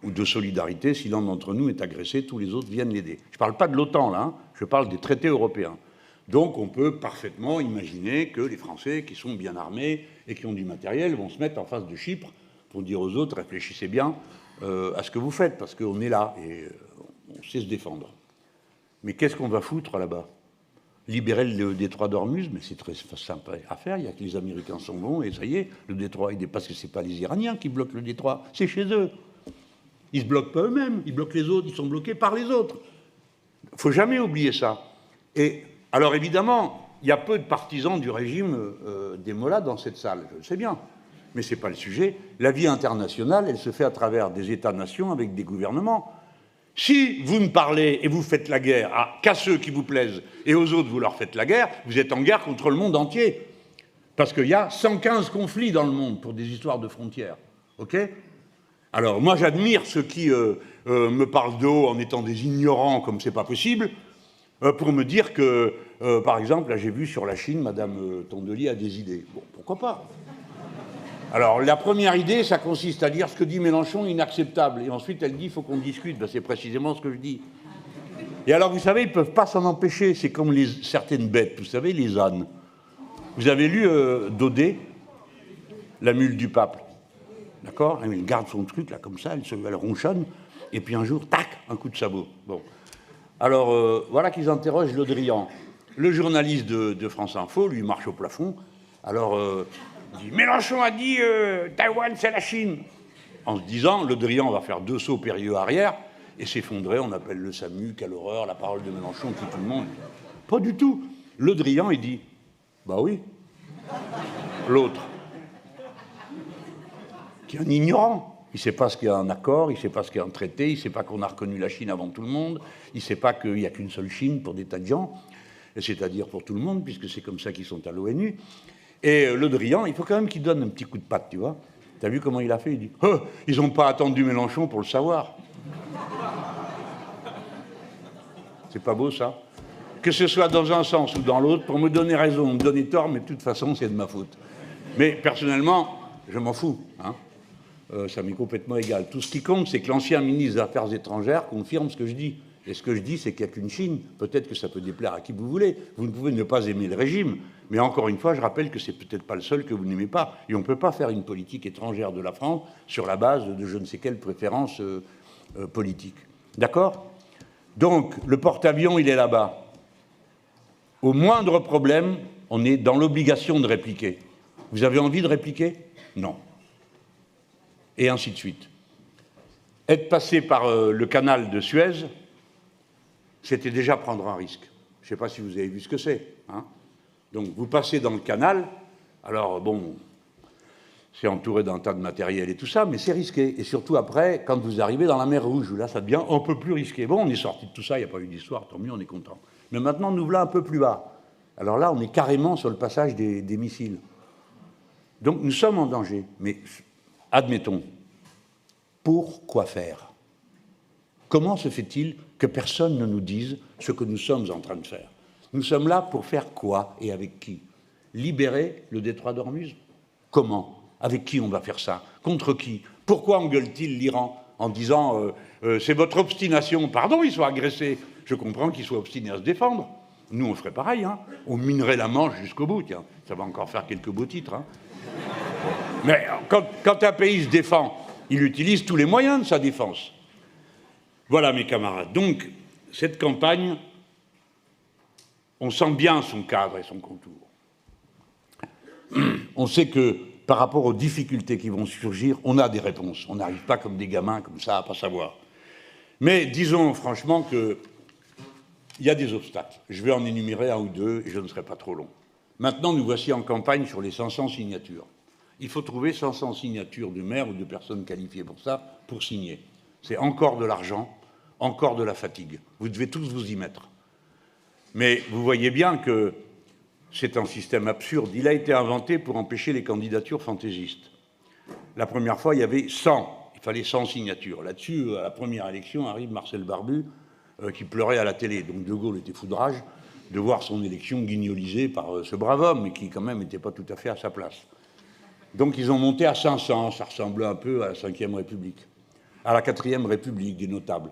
ou de solidarité. Si l'un d'entre nous est agressé, tous les autres viennent l'aider. Je ne parle pas de l'OTAN, là, hein, je parle des traités européens. Donc, on peut parfaitement imaginer que les Français, qui sont bien armés et qui ont du matériel, vont se mettre en face de Chypre pour dire aux autres, réfléchissez bien à ce que vous faites, parce qu'on est là et on sait se défendre. Mais qu'est-ce qu'on va foutre là-bas? Libérer le détroit d'Ormuz, mais c'est très simple à faire. Il y a que les Américains sont bons et ça y est, le détroit, parce que ce n'est pas les Iraniens qui bloquent le détroit, c'est chez eux. Ils ne se bloquent pas eux-mêmes, ils bloquent les autres, ils sont bloqués par les autres. Il ne faut jamais oublier ça. Et alors évidemment, il y a peu de partisans du régime des mollahs dans cette salle, je le sais bien. Mais ce n'est pas le sujet. La vie internationale, elle se fait à travers des États-nations avec des gouvernements. Si vous ne parlez et vous faites la guerre qu'à ceux qui vous plaisent et aux autres vous leur faites la guerre, vous êtes en guerre contre le monde entier. Parce qu'il y a 115 conflits dans le monde pour des histoires de frontières. OK ? Alors moi j'admire ceux qui me parlent de haut en étant des ignorants comme c'est pas possible, pour me dire que, par exemple, là j'ai vu sur la Chine, Madame Tondelier a des idées. Bon, pourquoi pas ? Alors, la première idée, ça consiste à dire ce que dit Mélenchon est inacceptable. Et ensuite, elle dit il faut qu'on discute. Ben, c'est précisément ce que je dis. Et alors, vous savez, ils ne peuvent pas s'en empêcher. C'est comme certaines bêtes, vous savez, les ânes. Vous avez lu Daudet, La mule du pape. D'accord ? Elle garde son truc, là, comme ça, elle ronchonne. Et puis un jour, tac, un coup de sabot. Bon. Alors, voilà qu'ils interrogent Le Drian. Le journaliste de France Info, lui, marche au plafond. Alors... il dit, Mélenchon a dit Taïwan, c'est la Chine. En se disant, Le Drian va faire 2 sauts périlleux arrière et s'effondrer. On appelle le SAMU, quelle horreur, la parole de Mélenchon, tout le monde. Pas du tout. Le Drian, il dit, bah oui. l'autre, qui est un ignorant. Il ne sait pas ce qu'il y a un accord, il ne sait pas ce qu'il y a un traité, il ne sait pas qu'on a reconnu la Chine avant tout le monde, il ne sait pas qu'il n'y a qu'une seule Chine pour des tas de gens, c'est-à-dire pour tout le monde, puisque c'est comme ça qu'ils sont à l'ONU. Et Le Drian, il faut quand même qu'il donne un petit coup de patte, tu vois. T'as vu comment il a fait? Il dit « Oh, ils n'ont pas attendu Mélenchon pour le savoir. » C'est pas beau, ça? Que ce soit dans un sens ou dans l'autre, pour me donner raison ou me donner tort, mais de toute façon, c'est de ma faute. Mais personnellement, je m'en fous. Hein. Ça m'est complètement égal. Tout ce qui compte, c'est que l'ancien ministre des Affaires étrangères confirme ce que je dis. Et ce que je dis, c'est qu'il n'y a qu'une Chine. Peut-être que ça peut déplaire à qui vous voulez. Vous ne pouvez ne pas aimer le régime. Mais encore une fois, je rappelle que c'est peut-être pas le seul que vous n'aimez pas. Et on ne peut pas faire une politique étrangère de la France sur la base de je ne sais quelle préférence politique. D'accord? Donc, le porte-avions, il est là-bas. Au moindre problème, on est dans l'obligation de répliquer. Vous avez envie de répliquer? Non. Et ainsi de suite. Être passé par le canal de Suez, c'était déjà prendre un risque. Je ne sais pas si vous avez vu ce que c'est. Hein. Donc, vous passez dans le canal, alors bon, c'est entouré d'un tas de matériel et tout ça, mais c'est risqué. Et surtout après, quand vous arrivez dans la mer Rouge, là, ça devient un peu plus risqué. Bon, on est sorti de tout ça, il n'y a pas eu d'histoire, tant mieux, on est content. Mais maintenant, nous voilà un peu plus bas. Alors là, on est carrément sur le passage des missiles. Donc, nous sommes en danger. Mais, admettons, pour quoi faire? Comment se fait-il que personne ne nous dise ce que nous sommes en train de faire? Nous sommes là pour faire quoi et avec qui? Libérer le détroit d'Ormuz? Comment? Avec qui on va faire ça? Contre qui? Pourquoi engueule-t-il l'Iran en disant c'est votre obstination? Pardon, ils sont agressés. Je comprends qu'ils soient obstinés à se défendre. Nous, on ferait pareil. Hein. On minerait la Manche jusqu'au bout. Tiens, ça va encore faire quelques beaux titres. Hein. Mais quand un pays se défend, il utilise tous les moyens de sa défense. Voilà, mes camarades. Donc, cette campagne, on sent bien son cadre et son contour. On sait que, par rapport aux difficultés qui vont surgir, on a des réponses. On n'arrive pas comme des gamins, comme ça, à pas savoir. Mais disons franchement qu'il y a des obstacles. Je vais en énumérer un ou deux, et je ne serai pas trop long. Maintenant, nous voici en campagne sur les 500 signatures. Il faut trouver 500 signatures de maires ou de personnes qualifiées pour ça, pour signer. C'est encore de l'argent, encore de la fatigue. Vous devez tous vous y mettre. Mais vous voyez bien que c'est un système absurde. Il a été inventé pour empêcher les candidatures fantaisistes. La première fois, il y avait 100. Il fallait 100 signatures. Là-dessus, à la première élection, arrive Marcel Barbu, qui pleurait à la télé. Donc De Gaulle était fou de rage de voir son élection guignolisée par ce brave homme, mais qui quand même n'était pas tout à fait à sa place. Donc ils ont monté à 500, ça ressemblait un peu à la Ve République, à la Quatrième République des notables.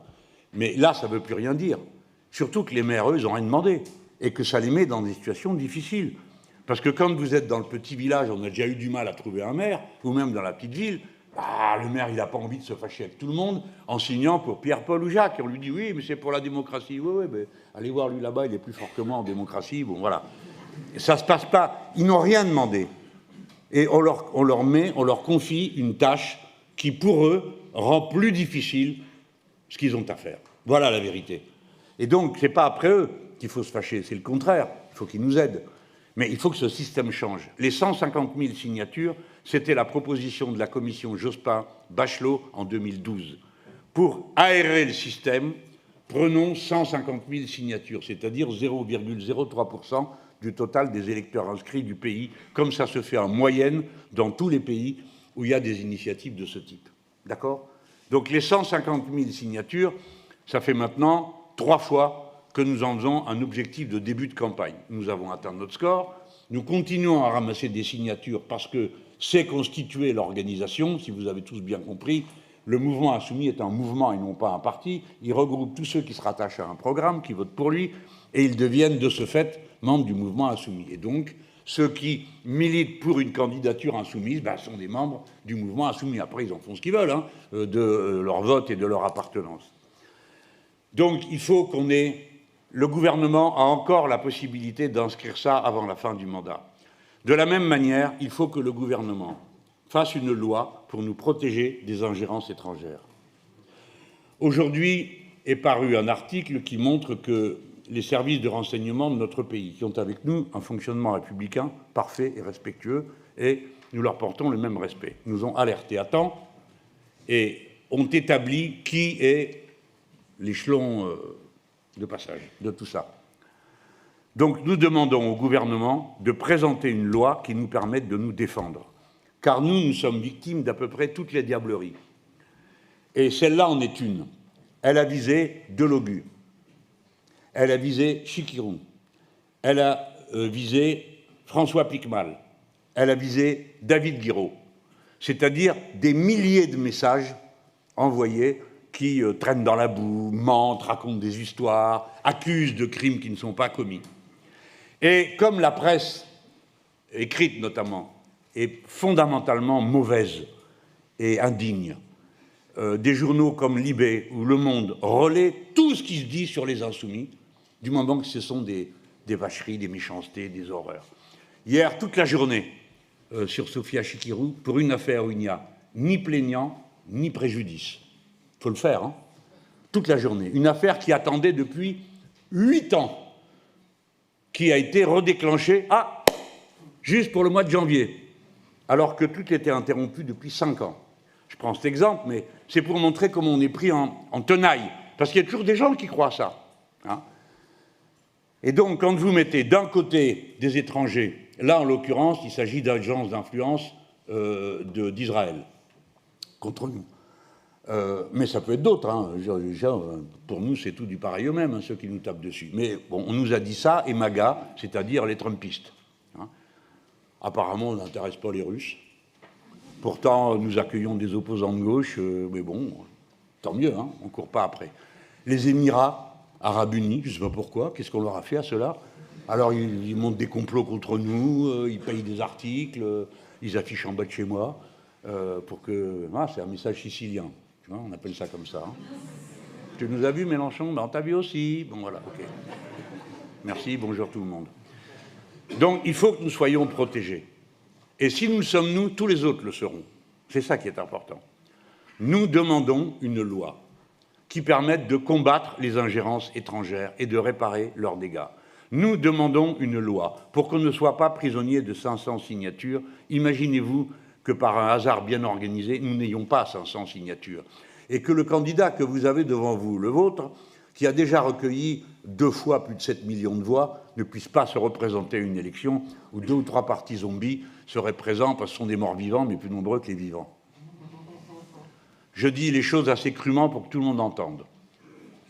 Mais là, ça ne veut plus rien dire. Surtout que les maires, eux, ils n'ont rien demandé, et que ça les met dans des situations difficiles. Parce que quand vous êtes dans le petit village, on a déjà eu du mal à trouver un maire, ou même dans la petite ville, le maire, il n'a pas envie de se fâcher avec tout le monde en signant pour Pierre, Paul ou Jacques. Et on lui dit, oui, mais c'est pour la démocratie. Oui, mais allez voir lui là-bas, il est plus fort que moi en démocratie. Bon, voilà. Et ça ne se passe pas. Ils n'ont rien demandé. Et on leur confie une tâche qui, pour eux, rend plus difficile ce qu'ils ont à faire. Voilà la vérité. Et donc, ce n'est pas après eux qu'il faut se fâcher, c'est le contraire. Il faut qu'ils nous aident. Mais il faut que ce système change. Les 150 000 signatures, c'était la proposition de la commission Jospin-Bachelot en 2012. Pour aérer le système, prenons 150 000 signatures, c'est-à-dire 0,03% du total des électeurs inscrits du pays, comme ça se fait en moyenne dans tous les pays où il y a des initiatives de ce type. D'accord? Donc les 150 000 signatures, ça fait maintenant 3 fois que nous en faisons un objectif de début de campagne. Nous avons atteint notre score, nous continuons à ramasser des signatures parce que c'est constituer l'organisation, si vous avez tous bien compris. Le mouvement insoumis est un mouvement et non pas un parti. Il regroupe tous ceux qui se rattachent à un programme, qui votent pour lui, et ils deviennent de ce fait membres du mouvement insoumis. Et donc, ceux qui militent pour une candidature insoumise sont des membres du mouvement insoumis. Après, ils en font ce qu'ils veulent, de leur vote et de leur appartenance. Donc, il faut qu'on ait... Le gouvernement a encore la possibilité d'inscrire ça avant la fin du mandat. De la même manière, il faut que le gouvernement fasse une loi pour nous protéger des ingérences étrangères. Aujourd'hui est paru un article qui montre que les services de renseignement de notre pays, qui ont avec nous un fonctionnement républicain parfait et respectueux, et nous leur portons le même respect. Ils nous ont alertés à temps et ont établi qui est l'échelon de passage de tout ça. Donc nous demandons au gouvernement de présenter une loi qui nous permette de nous défendre, car nous sommes victimes d'à peu près toutes les diableries. Et celle-là en est une. Elle a visé Delogu, elle a visé Chikirou, elle a visé François Picmal, elle a visé David Guiraud, c'est-à-dire des milliers de messages envoyés qui traînent dans la boue, mentent, racontent des histoires, accusent de crimes qui ne sont pas commis. Et comme la presse, écrite notamment, est fondamentalement mauvaise et indigne, des journaux comme Libé ou Le Monde relaient tout ce qui se dit sur les insoumis, du moment que ce sont des vacheries, des méchancetés, des horreurs. Hier, toute la journée, sur Sophia Chikirou, pour une affaire où il n'y a ni plaignant, ni préjudice. Il faut le faire, hein, toute la journée. Une affaire qui attendait depuis 8 ans, qui a été redéclenchée, juste pour le mois de janvier, alors que tout était interrompu depuis 5 ans. Je prends cet exemple, mais c'est pour montrer comment on est pris en tenaille, parce qu'il y a toujours des gens qui croient ça. Hein. Et donc, quand vous mettez d'un côté des étrangers, là, en l'occurrence, il s'agit d'agences d'influence d'Israël, contre nous. Mais ça peut être d'autres. Hein. Pour nous, c'est tout du pareil au même, hein, ceux qui nous tapent dessus. Mais bon, on nous a dit ça, et MAGA, c'est-à-dire les Trumpistes. Hein. Apparemment, on n'intéresse pas les Russes. Pourtant, nous accueillons des opposants de gauche, mais bon, tant mieux, hein, on ne court pas après. Les Émirats arabes unis, je ne sais pas pourquoi, qu'est-ce qu'on leur a fait à ceux-là? Alors, ils montent des complots contre nous, ils payent des articles, ils affichent en bas de chez moi, pour que... c'est un message sicilien, tu vois, on appelle ça comme ça. Hein. Tu nous as vu, Mélenchon? Ben, on t'a vu aussi. Bon, voilà, ok. Merci, bonjour tout le monde. Donc, il faut que nous soyons protégés. Et si nous le sommes, nous, tous les autres le seront. C'est ça qui est important. Nous demandons une loi qui permette de combattre les ingérences étrangères et de réparer leurs dégâts. Nous demandons une loi pour qu'on ne soit pas prisonnier de 500 signatures. Imaginez-vous que par un hasard bien organisé, nous n'ayons pas 500 signatures. Et que le candidat que vous avez devant vous, le vôtre, qui a déjà recueilli 2 fois plus de 7 millions de voix, ne puisse pas se représenter à une élection où 2 ou 3 partis zombies seraient présents parce que ce sont des morts vivants, mais plus nombreux que les vivants. Je dis les choses assez crûment pour que tout le monde entende.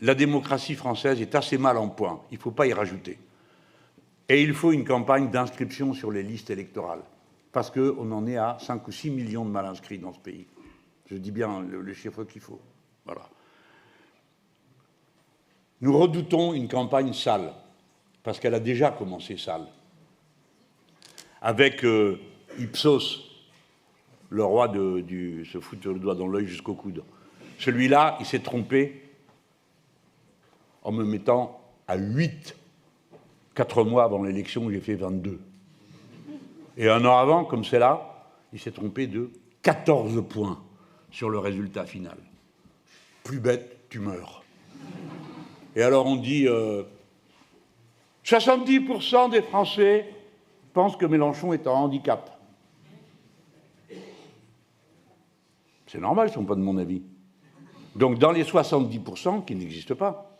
La démocratie française est assez mal en point, il ne faut pas y rajouter. Et il faut une campagne d'inscription sur les listes électorales, parce qu'on en est à 5 ou 6 millions de mal inscrits dans ce pays. Je dis bien le chiffre qu'il faut. Voilà. Nous redoutons une campagne sale, parce qu'elle a déjà commencé sale. Avec Ipsos, le roi se fout le doigt dans l'œil jusqu'au coude. Celui-là, il s'est trompé en me mettant à 8, 4 mois avant l'élection, j'ai fait 22. Et 1 an avant, comme c'est là, il s'est trompé de 14 points sur le résultat final. Plus bête, tu meurs. Et alors on dit 70% des Français pensent que Mélenchon est un handicap. C'est normal, ils ne sont pas de mon avis. Donc dans les 70% qui n'existent pas,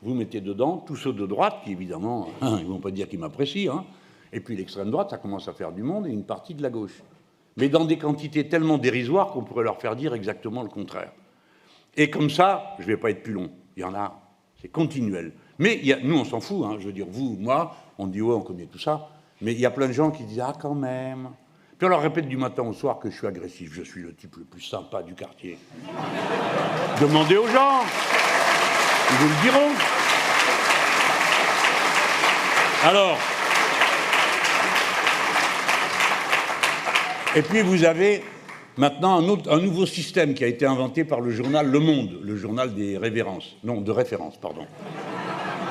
vous mettez dedans tous ceux de droite qui, évidemment, ils ne vont pas dire qu'ils m'apprécient, hein, et puis l'extrême droite, ça commence à faire du monde, et une partie de la gauche. Mais dans des quantités tellement dérisoires qu'on pourrait leur faire dire exactement le contraire. Et comme ça, je ne vais pas être plus long, il y en a, c'est continuel. Mais nous, on s'en fout, hein, je veux dire, vous, moi, on dit, ouais, on connaît tout ça, mais il y a plein de gens qui disent, ah, quand même. Puis on leur répète du matin au soir que je suis agressif, je suis le type le plus sympa du quartier. Demandez aux gens, ils vous le diront. Alors, et puis vous avez maintenant un nouveau système qui a été inventé par le journal Le Monde, le journal des références, non, de référence, pardon.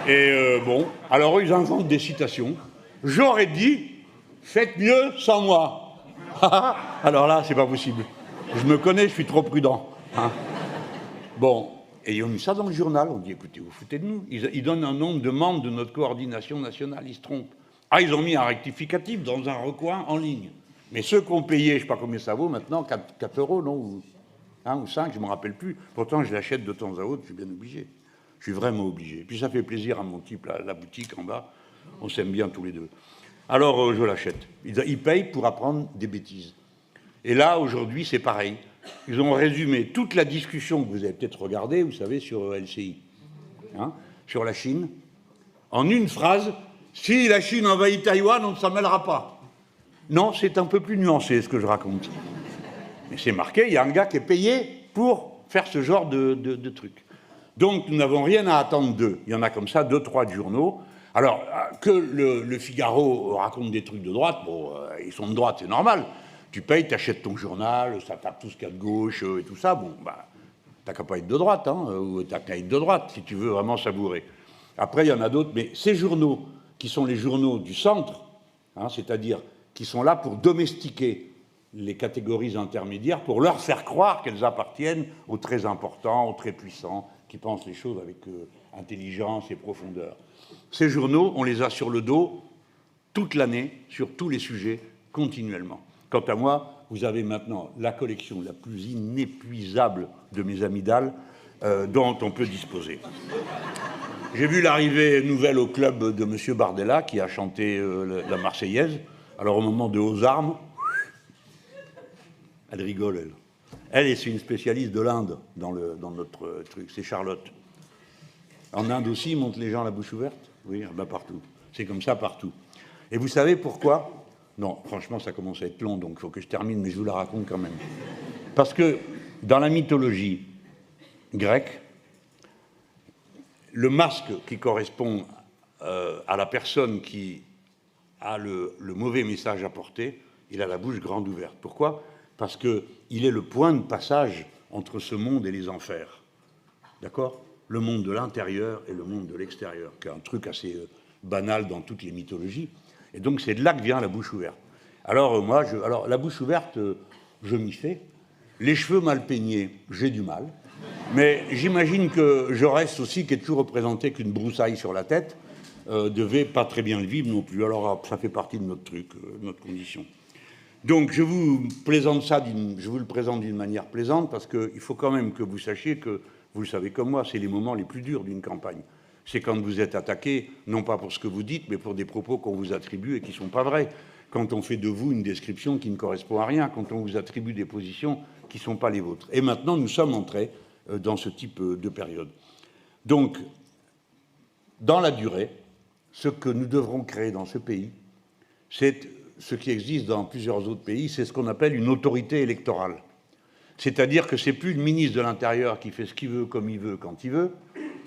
Et bon, alors eux, ils inventent des citations. J'aurais dit, faites mieux sans moi. Alors là, c'est pas possible. Je me connais, je suis trop prudent. Hein. Bon, Et ils ont mis ça dans le journal. On dit, écoutez, vous foutez de nous. Ils donnent un nombre de membres de notre coordination nationale. Ils se trompent. Ah, ils ont mis un rectificatif dans un recoin en ligne. Mais ceux qui ont payé, je ne sais pas combien ça vaut maintenant, 4 euros, non, ou 1 ou 5, je ne me rappelle plus. Pourtant, je l'achète de temps à autre, je suis bien obligé. Je suis vraiment obligé. Puis ça fait plaisir à mon type, la boutique en bas. On s'aime bien tous les deux. Alors, je l'achète. Ils payent pour apprendre des bêtises. Et là, aujourd'hui, c'est pareil. Ils ont résumé toute la discussion que vous avez peut-être regardée, vous savez, sur LCI, hein, sur la Chine, en une phrase. Si la Chine envahit Taïwan, on ne s'en mêlera pas. Non, c'est un peu plus nuancé ce que je raconte. Mais c'est marqué, il y a un gars qui est payé pour faire ce genre de truc. Donc, nous n'avons rien à attendre d'eux. Il y en a comme ça 2, 3 journaux. Alors, que le Figaro raconte des trucs de droite, bon, ils sont de droite, c'est normal. Tu payes, tu achètes ton journal, ça tape tout ce qu'il y a de gauche et tout ça. Bon, bah, t'as qu'à pas être de droite, hein, ou t'as qu'à être de droite, si tu veux vraiment savourer. Après, il y en a d'autres, mais ces journaux, qui sont les journaux du centre, hein, c'est-à-dire qui sont là pour domestiquer les catégories intermédiaires, pour leur faire croire qu'elles appartiennent aux très importants, aux très puissants, qui pensent les choses avec intelligence et profondeur. Ces journaux, on les a sur le dos toute l'année, sur tous les sujets, continuellement. Quant à moi, vous avez maintenant la collection la plus inépuisable de mes amygdales dont on peut disposer. J'ai vu l'arrivée nouvelle au club de M. Bardella, qui a chanté la Marseillaise. Alors, au moment de Aux armes, elle rigole, elle. Elle, c'est une spécialiste de l'Inde dans notre truc, c'est Charlotte. En Inde aussi, ils montent les gens à la bouche ouverte? Oui, ben partout. C'est comme ça partout. Et vous savez pourquoi? Non, franchement, ça commence à être long, donc il faut que je termine, mais je vous la raconte quand même. Parce que dans la mythologie grecque, le masque qui correspond à la personne qui a le mauvais message à porter, il a la bouche grande ouverte. Pourquoi? Parce qu'il est le point de passage entre ce monde et les enfers. D'accord? Le monde de l'intérieur et le monde de l'extérieur, qui est un truc assez banal dans toutes les mythologies. Et donc, c'est de là que vient la bouche ouverte. Alors, alors la bouche ouverte, je m'y fais. Les cheveux mal peignés, j'ai du mal. Mais j'imagine que Jaurès aussi, qui est toujours représenté qu'une broussaille sur la tête, devait pas très bien le vivre non plus. Alors, ça fait partie de notre truc, notre condition. Donc, je vous le présente d'une manière plaisante, parce qu'il faut quand même que vous sachiez que, vous le savez comme moi, c'est les moments les plus durs d'une campagne. C'est quand vous êtes attaqué, non pas pour ce que vous dites, mais pour des propos qu'on vous attribue et qui ne sont pas vrais. Quand on fait de vous une description qui ne correspond à rien, quand on vous attribue des positions qui ne sont pas les vôtres. Et maintenant, nous sommes entrés dans ce type de période. Donc, dans la durée, ce que nous devrons créer dans ce pays, c'est ce qui existe dans plusieurs autres pays, c'est ce qu'on appelle une autorité électorale. C'est-à-dire que ce n'est plus le ministre de l'Intérieur qui fait ce qu'il veut, comme il veut, quand il veut,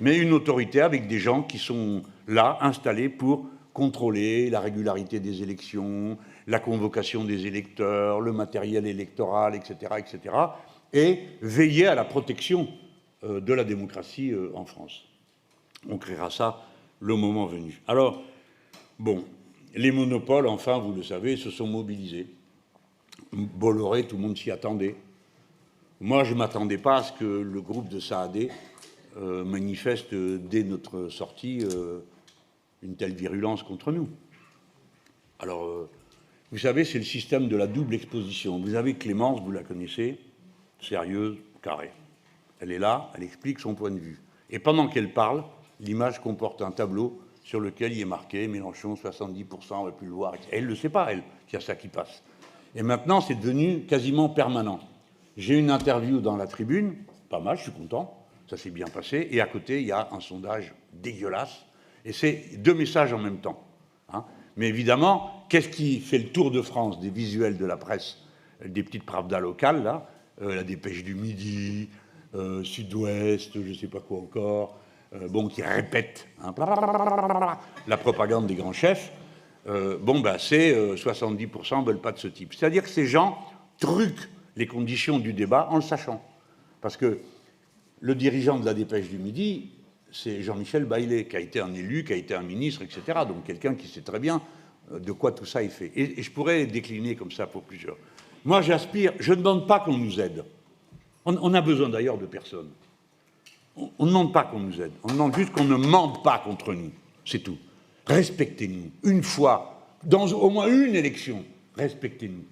mais une autorité avec des gens qui sont là, installés pour contrôler la régularité des élections, la convocation des électeurs, le matériel électoral, etc., etc., et veiller à la protection de la démocratie en France. On créera ça le moment venu. Alors, bon, les monopoles, enfin, vous le savez, se sont mobilisés. Bolloré, tout le monde s'y attendait. Moi, je ne m'attendais pas à ce que le groupe de Saadé manifeste dès notre sortie une telle virulence contre nous. Alors, vous savez, c'est le système de la double exposition. Vous avez Clémence, vous la connaissez, sérieuse, carrée. Elle est là, elle explique son point de vue. Et pendant qu'elle parle, l'image comporte un tableau sur lequel il est marqué Mélenchon, 70%, on ne va plus le voir. Et elle ne le sait pas, elle, qu'il y a ça qui passe. Et maintenant, c'est devenu quasiment permanent. J'ai une interview dans la Tribune, pas mal, je suis content, ça s'est bien passé, et à côté, il y a un sondage dégueulasse, et c'est 2 messages en même temps. Hein. Mais évidemment, qu'est-ce qui fait le tour de France des visuels de la presse, des petites pravdas locales, là, la Dépêche du Midi, Sud-Ouest, je ne sais pas quoi encore, bon, qui répète hein, la propagande des grands chefs, bon, ben, c'est 70% ne veulent pas de ce type. C'est-à-dire que ces gens truquent les conditions du débat en le sachant. Parce que le dirigeant de la Dépêche du Midi, c'est Jean-Michel Baillet, qui a été un élu, qui a été un ministre, etc. Donc quelqu'un qui sait très bien de quoi tout ça est fait. Et je pourrais décliner comme ça pour plusieurs. Moi, j'aspire, je ne demande pas qu'on nous aide. On a besoin d'ailleurs de personne. On ne demande pas qu'on nous aide, on demande juste qu'on ne mente pas contre nous, c'est tout. Respectez-nous, une fois, dans au moins une élection, respectez-nous.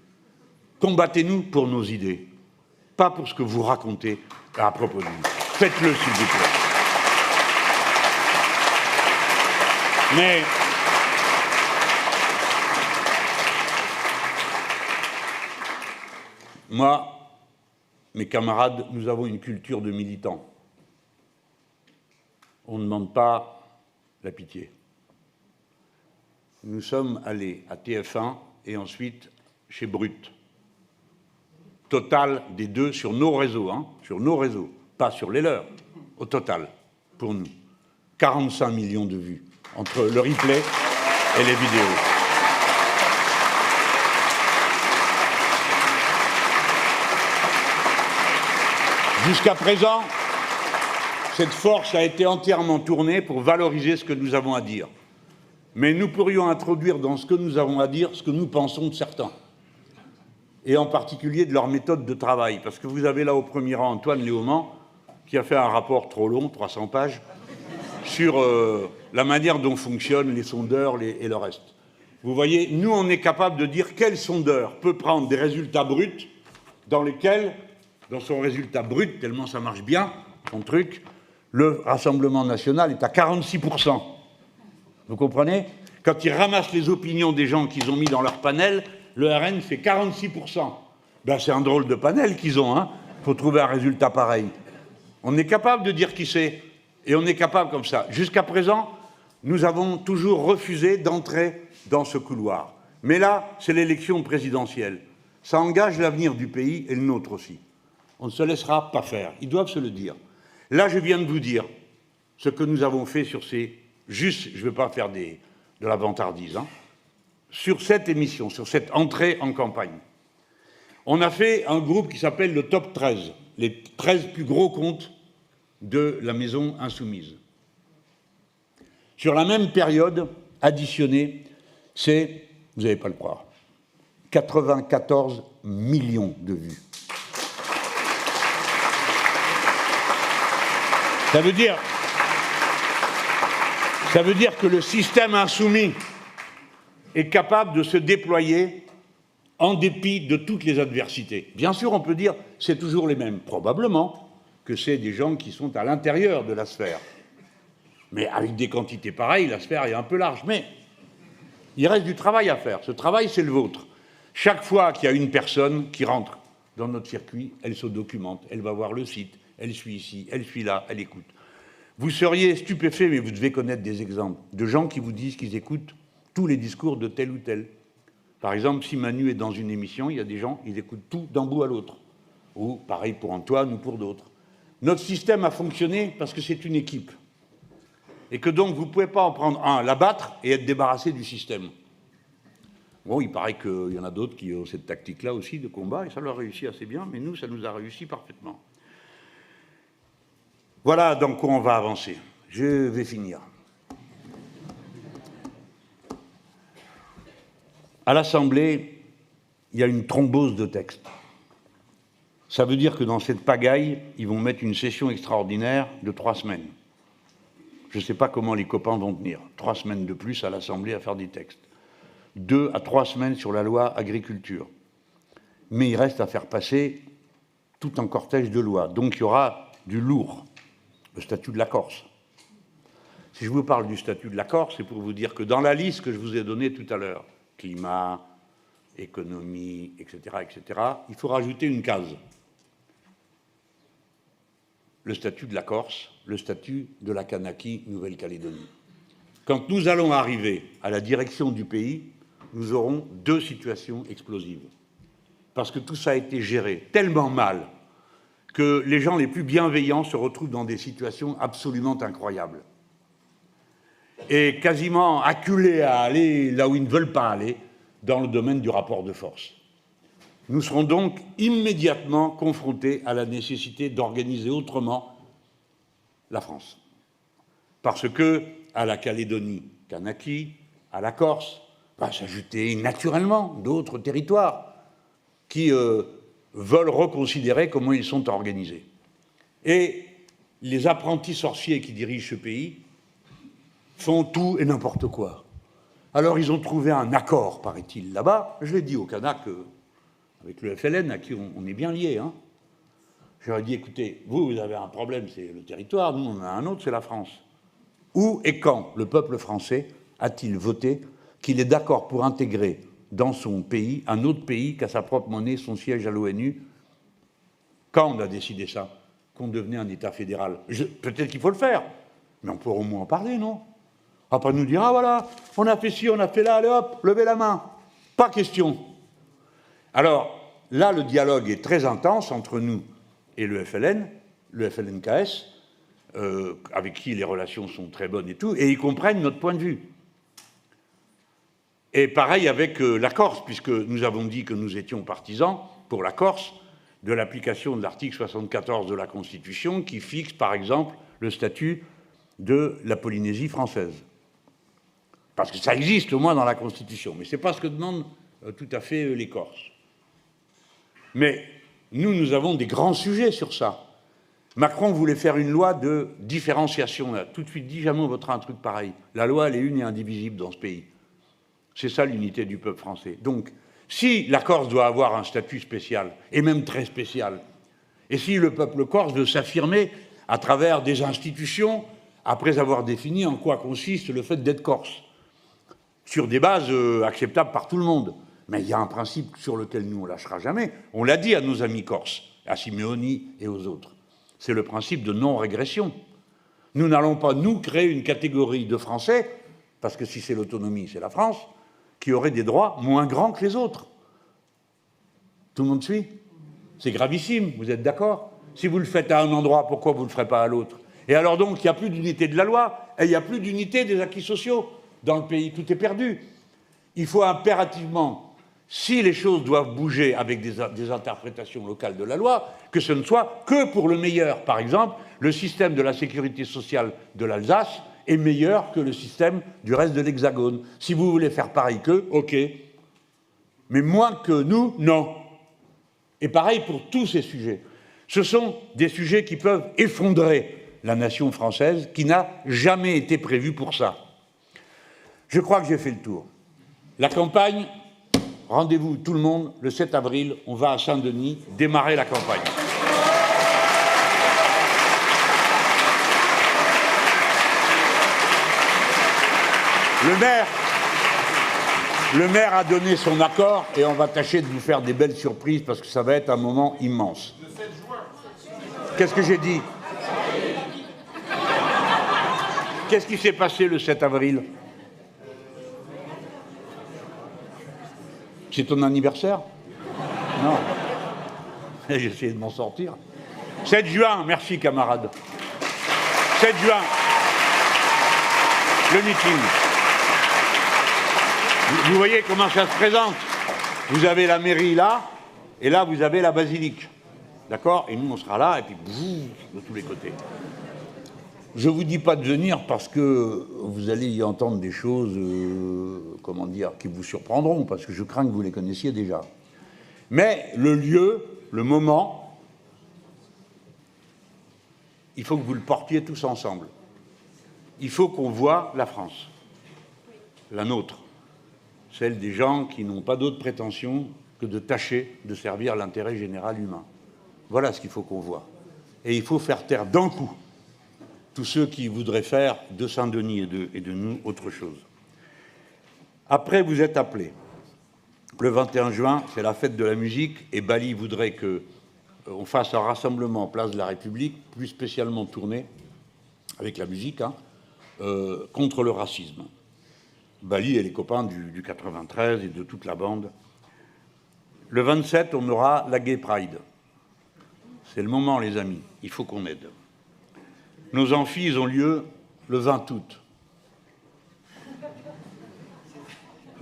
Combattez-nous pour nos idées, pas pour ce que vous racontez à propos de nous. Faites-le, s'il vous plaît. Mais moi, mes camarades, nous avons une culture de militants. On ne demande pas la pitié. Nous sommes allés à TF1 et ensuite chez Brut. Total des deux sur nos réseaux, pas sur les leurs, au total, pour nous. 45 millions de vues entre le replay et les vidéos. Jusqu'à présent, cette force a été entièrement tournée pour valoriser ce que nous avons à dire. Mais nous pourrions introduire dans ce que nous avons à dire ce que nous pensons de certains. Et en particulier de leur méthode de travail. Parce que vous avez là au premier rang Antoine Léaumont, qui a fait un rapport trop long, 300 pages, sur la manière dont fonctionnent les sondeurs et le reste. Vous voyez, nous, on est capable de dire quel sondeur peut prendre des résultats bruts dans lesquels, dans son résultat brut, tellement ça marche bien, son truc, le Rassemblement national est à 46%. Vous comprenez? Quand ils ramassent les opinions des gens qu'ils ont mis dans leur panel, le RN fait 46%. Ben, c'est un drôle de panel qu'ils ont, hein. Faut trouver un résultat pareil. On est capable de dire qui c'est, et on est capable comme ça. Jusqu'à présent, nous avons toujours refusé d'entrer dans ce couloir. Mais là, c'est l'élection présidentielle. Ça engage l'avenir du pays et le nôtre aussi. On ne se laissera pas faire. Ils doivent se le dire. Là, je viens de vous dire ce que nous avons fait sur ces... Juste, je ne veux pas faire de la vantardise, hein. Sur cette émission, sur cette entrée en campagne. On a fait un groupe qui s'appelle le Top 13, les 13 plus gros comptes de la Maison Insoumise. Sur la même période, additionné, c'est, vous n'allez pas le croire, 94 millions de vues. Ça veut dire que le système insoumis est capable de se déployer en dépit de toutes les adversités. Bien sûr, on peut dire que c'est toujours les mêmes. Probablement que c'est des gens qui sont à l'intérieur de la sphère. Mais avec des quantités pareilles, la sphère est un peu large. Mais il reste du travail à faire. Ce travail, c'est le vôtre. Chaque fois qu'il y a une personne qui rentre dans notre circuit, elle se documente, elle va voir le site, elle suit ici, elle suit là, elle écoute. Vous seriez stupéfait, mais vous devez connaître des exemples, de gens qui vous disent qu'ils écoutent tous les discours de tel ou tel. Par exemple, si Manu est dans une émission, il y a des gens, ils écoutent tout d'un bout à l'autre. Ou pareil pour Antoine ou pour d'autres. Notre système a fonctionné parce que c'est une équipe. Et que donc, vous ne pouvez pas en prendre un, l'abattre et être débarrassé du système. Bon, il paraît qu'il y en a d'autres qui ont cette tactique-là aussi de combat, et ça leur réussit assez bien, mais nous, ça nous a réussi parfaitement. Voilà donc où on va avancer. Je vais finir. À l'Assemblée, il y a une thrombose de textes. Ça veut dire que dans cette pagaille, ils vont mettre une session extraordinaire de 3 semaines. Je ne sais pas comment les copains vont tenir. 3 semaines de plus à l'Assemblée à faire des textes. 2 à 3 semaines sur la loi agriculture. Mais il reste à faire passer tout un cortège de lois. Donc il y aura du lourd. Le statut de la Corse. Si je vous parle du statut de la Corse, c'est pour vous dire que dans la liste que je vous ai donnée tout à l'heure, climat, économie, etc., il faut rajouter une case. Le statut de la Corse, le statut de la Kanaky, Nouvelle-Calédonie. Quand nous allons arriver à la direction du pays, nous aurons 2 situations explosives. Parce que tout ça a été géré tellement mal que les gens les plus bienveillants se retrouvent dans des situations absolument incroyables. Et quasiment acculés à aller là où ils ne veulent pas aller, dans le domaine du rapport de force. Nous serons donc immédiatement confrontés à la nécessité d'organiser autrement la France. Parce que, à la Calédonie Kanaky, à la Corse, va s'ajouter naturellement d'autres territoires qui veulent reconsidérer comment ils sont organisés. Et les apprentis sorciers qui dirigent ce pays font tout et n'importe quoi. Alors ils ont trouvé un accord, paraît-il, là-bas. Je l'ai dit au Kanak, avec le FLN, à qui on est bien liés. Hein. J'aurais dit, écoutez, vous avez un problème, c'est le territoire, nous on en a un autre, c'est la France. Où et quand le peuple français a-t-il voté qu'il est d'accord pour intégrer dans son pays un autre pays qui a sa propre monnaie, son siège à l'ONU? Quand on a décidé ça? Qu'on devenait un État fédéral? Peut-être qu'il faut le faire, mais on pourra au moins en parler, non? On va pas nous dire, ah voilà, on a fait ci, on a fait là, allez hop, levez la main. Pas question. Alors, là, le dialogue est très intense entre nous et le FLN, le FLNKS, avec qui les relations sont très bonnes et tout, et ils comprennent notre point de vue. Et pareil avec la Corse, puisque nous avons dit que nous étions partisans, pour la Corse, de l'application de l'article 74 de la Constitution, qui fixe, par exemple, le statut de la Polynésie française. Parce que ça existe, au moins, dans la Constitution, mais ce n'est pas ce que demandent tout à fait les Corses. Mais nous avons des grands sujets sur ça. Macron voulait faire une loi de différenciation. Là. Tout de suite dit, jamais on votera un truc pareil. La loi, elle est une et indivisible dans ce pays. C'est ça l'unité du peuple français. Donc, si la Corse doit avoir un statut spécial, et même très spécial, et si le peuple corse veut s'affirmer à travers des institutions, après avoir défini en quoi consiste le fait d'être corse, sur des bases acceptables par tout le monde. Mais il y a un principe sur lequel nous, on ne lâchera jamais. On l'a dit à nos amis corses, à Simeoni et aux autres. C'est le principe de non-régression. Nous n'allons pas, nous, créer une catégorie de Français, parce que si c'est l'autonomie, c'est la France, qui aurait des droits moins grands que les autres. Tout le monde suit? C'est gravissime, vous êtes d'accord? Si vous le faites à un endroit, pourquoi vous ne le ferez pas à l'autre? Et alors donc, il n'y a plus d'unité de la loi, et il n'y a plus d'unité des acquis sociaux dans le pays. Tout est perdu. Il faut impérativement, si les choses doivent bouger avec des interprétations locales de la loi, que ce ne soit que pour le meilleur. Par exemple, le système de la sécurité sociale de l'Alsace est meilleur que le système du reste de l'Hexagone. Si vous voulez faire pareil qu'eux, ok. Mais moins que nous, non. Et pareil pour tous ces sujets. Ce sont des sujets qui peuvent effondrer la nation française, qui n'a jamais été prévue pour ça. Je crois que j'ai fait le tour. La campagne, rendez-vous tout le monde, le 7 avril, on va à Saint-Denis démarrer la campagne. Le maire a donné son accord et on va tâcher de vous faire des belles surprises parce que ça va être un moment immense. Le 7 juin. Qu'est-ce que j'ai dit? Qu'est-ce qui s'est passé le 7 avril? C'est ton anniversaire? Non. J'ai essayé de m'en sortir. 7 juin, merci camarades. 7 juin, le meeting. Vous voyez comment ça se présente? Vous avez la mairie là, et là vous avez la basilique. D'accord? Et nous on sera là, et puis de tous les côtés. Je ne vous dis pas de venir parce que vous allez y entendre des choses, comment dire, qui vous surprendront, parce que je crains que vous les connaissiez déjà. Mais le lieu, le moment, il faut que vous le portiez tous ensemble. Il faut qu'on voie la France, la nôtre, celle des gens qui n'ont pas d'autre prétention que de tâcher de servir l'intérêt général humain. Voilà ce qu'il faut qu'on voie. Et il faut faire taire d'un coup tous ceux qui voudraient faire de Saint-Denis et de nous autre chose. Après, vous êtes appelés. Le 21 juin, c'est la fête de la musique, et Bali voudrait qu'on fasse un rassemblement en place de la République, plus spécialement tourné, avec la musique, contre le racisme. Bali et les copains du 93 et de toute la bande. Le 27, on aura la Gay Pride. C'est le moment, les amis, il faut qu'on aide. Nos amphis ont lieu le 20 août.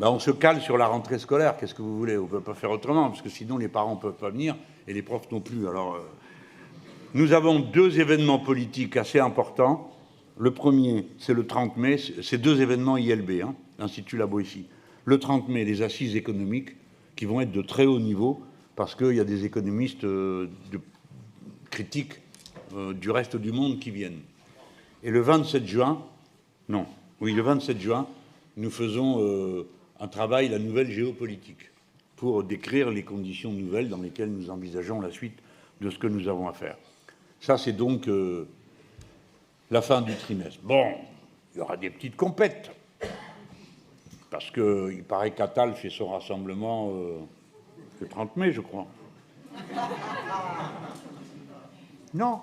Ben, on se cale sur la rentrée scolaire, qu'est-ce que vous voulez? On ne peut pas faire autrement, parce que sinon les parents ne peuvent pas venir et les profs non plus. Alors, nous avons 2 événements politiques assez importants. Le premier, c'est le 30 mai, c'est 2 événements ILB, l'Institut La Boétie. Le 30 mai, les assises économiques, qui vont être de très haut niveau, parce qu'il y a des économistes critiques du reste du monde qui viennent. Et le 27 juin, le 27 juin, nous faisons un travail, la nouvelle géopolitique, pour décrire les conditions nouvelles dans lesquelles nous envisageons la suite de ce que nous avons à faire. Ça, c'est donc la fin du trimestre. Bon, il y aura des petites compètes, parce qu'il paraît qu'Attal fait son rassemblement le 30 mai, je crois. Non,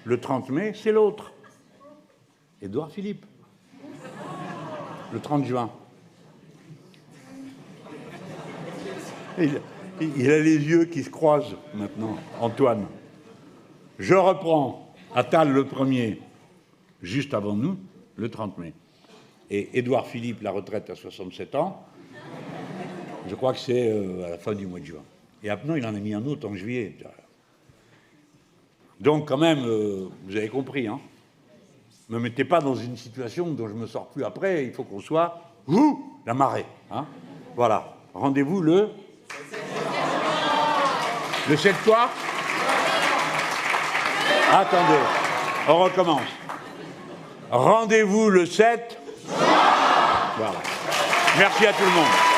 le 30 mai, c'est l'autre. Édouard Philippe. Le 30 juin. Il a les yeux qui se croisent maintenant, Antoine. Je reprends. Attal le 1er, juste avant nous, le 30 mai. Et Édouard Philippe, la retraite à 67 ans, je crois que c'est à la fin du mois de juin. Et maintenant, il en a mis un autre en juillet. Donc, quand même, vous avez compris, hein. Ne me mettez pas dans une situation dont je ne me sors plus après. Il faut qu'on soit la marée. Hein. Voilà. Rendez-vous le 7 quoi? Attendez, on recommence. Rendez-vous le 7. Voilà. Merci à tout le monde.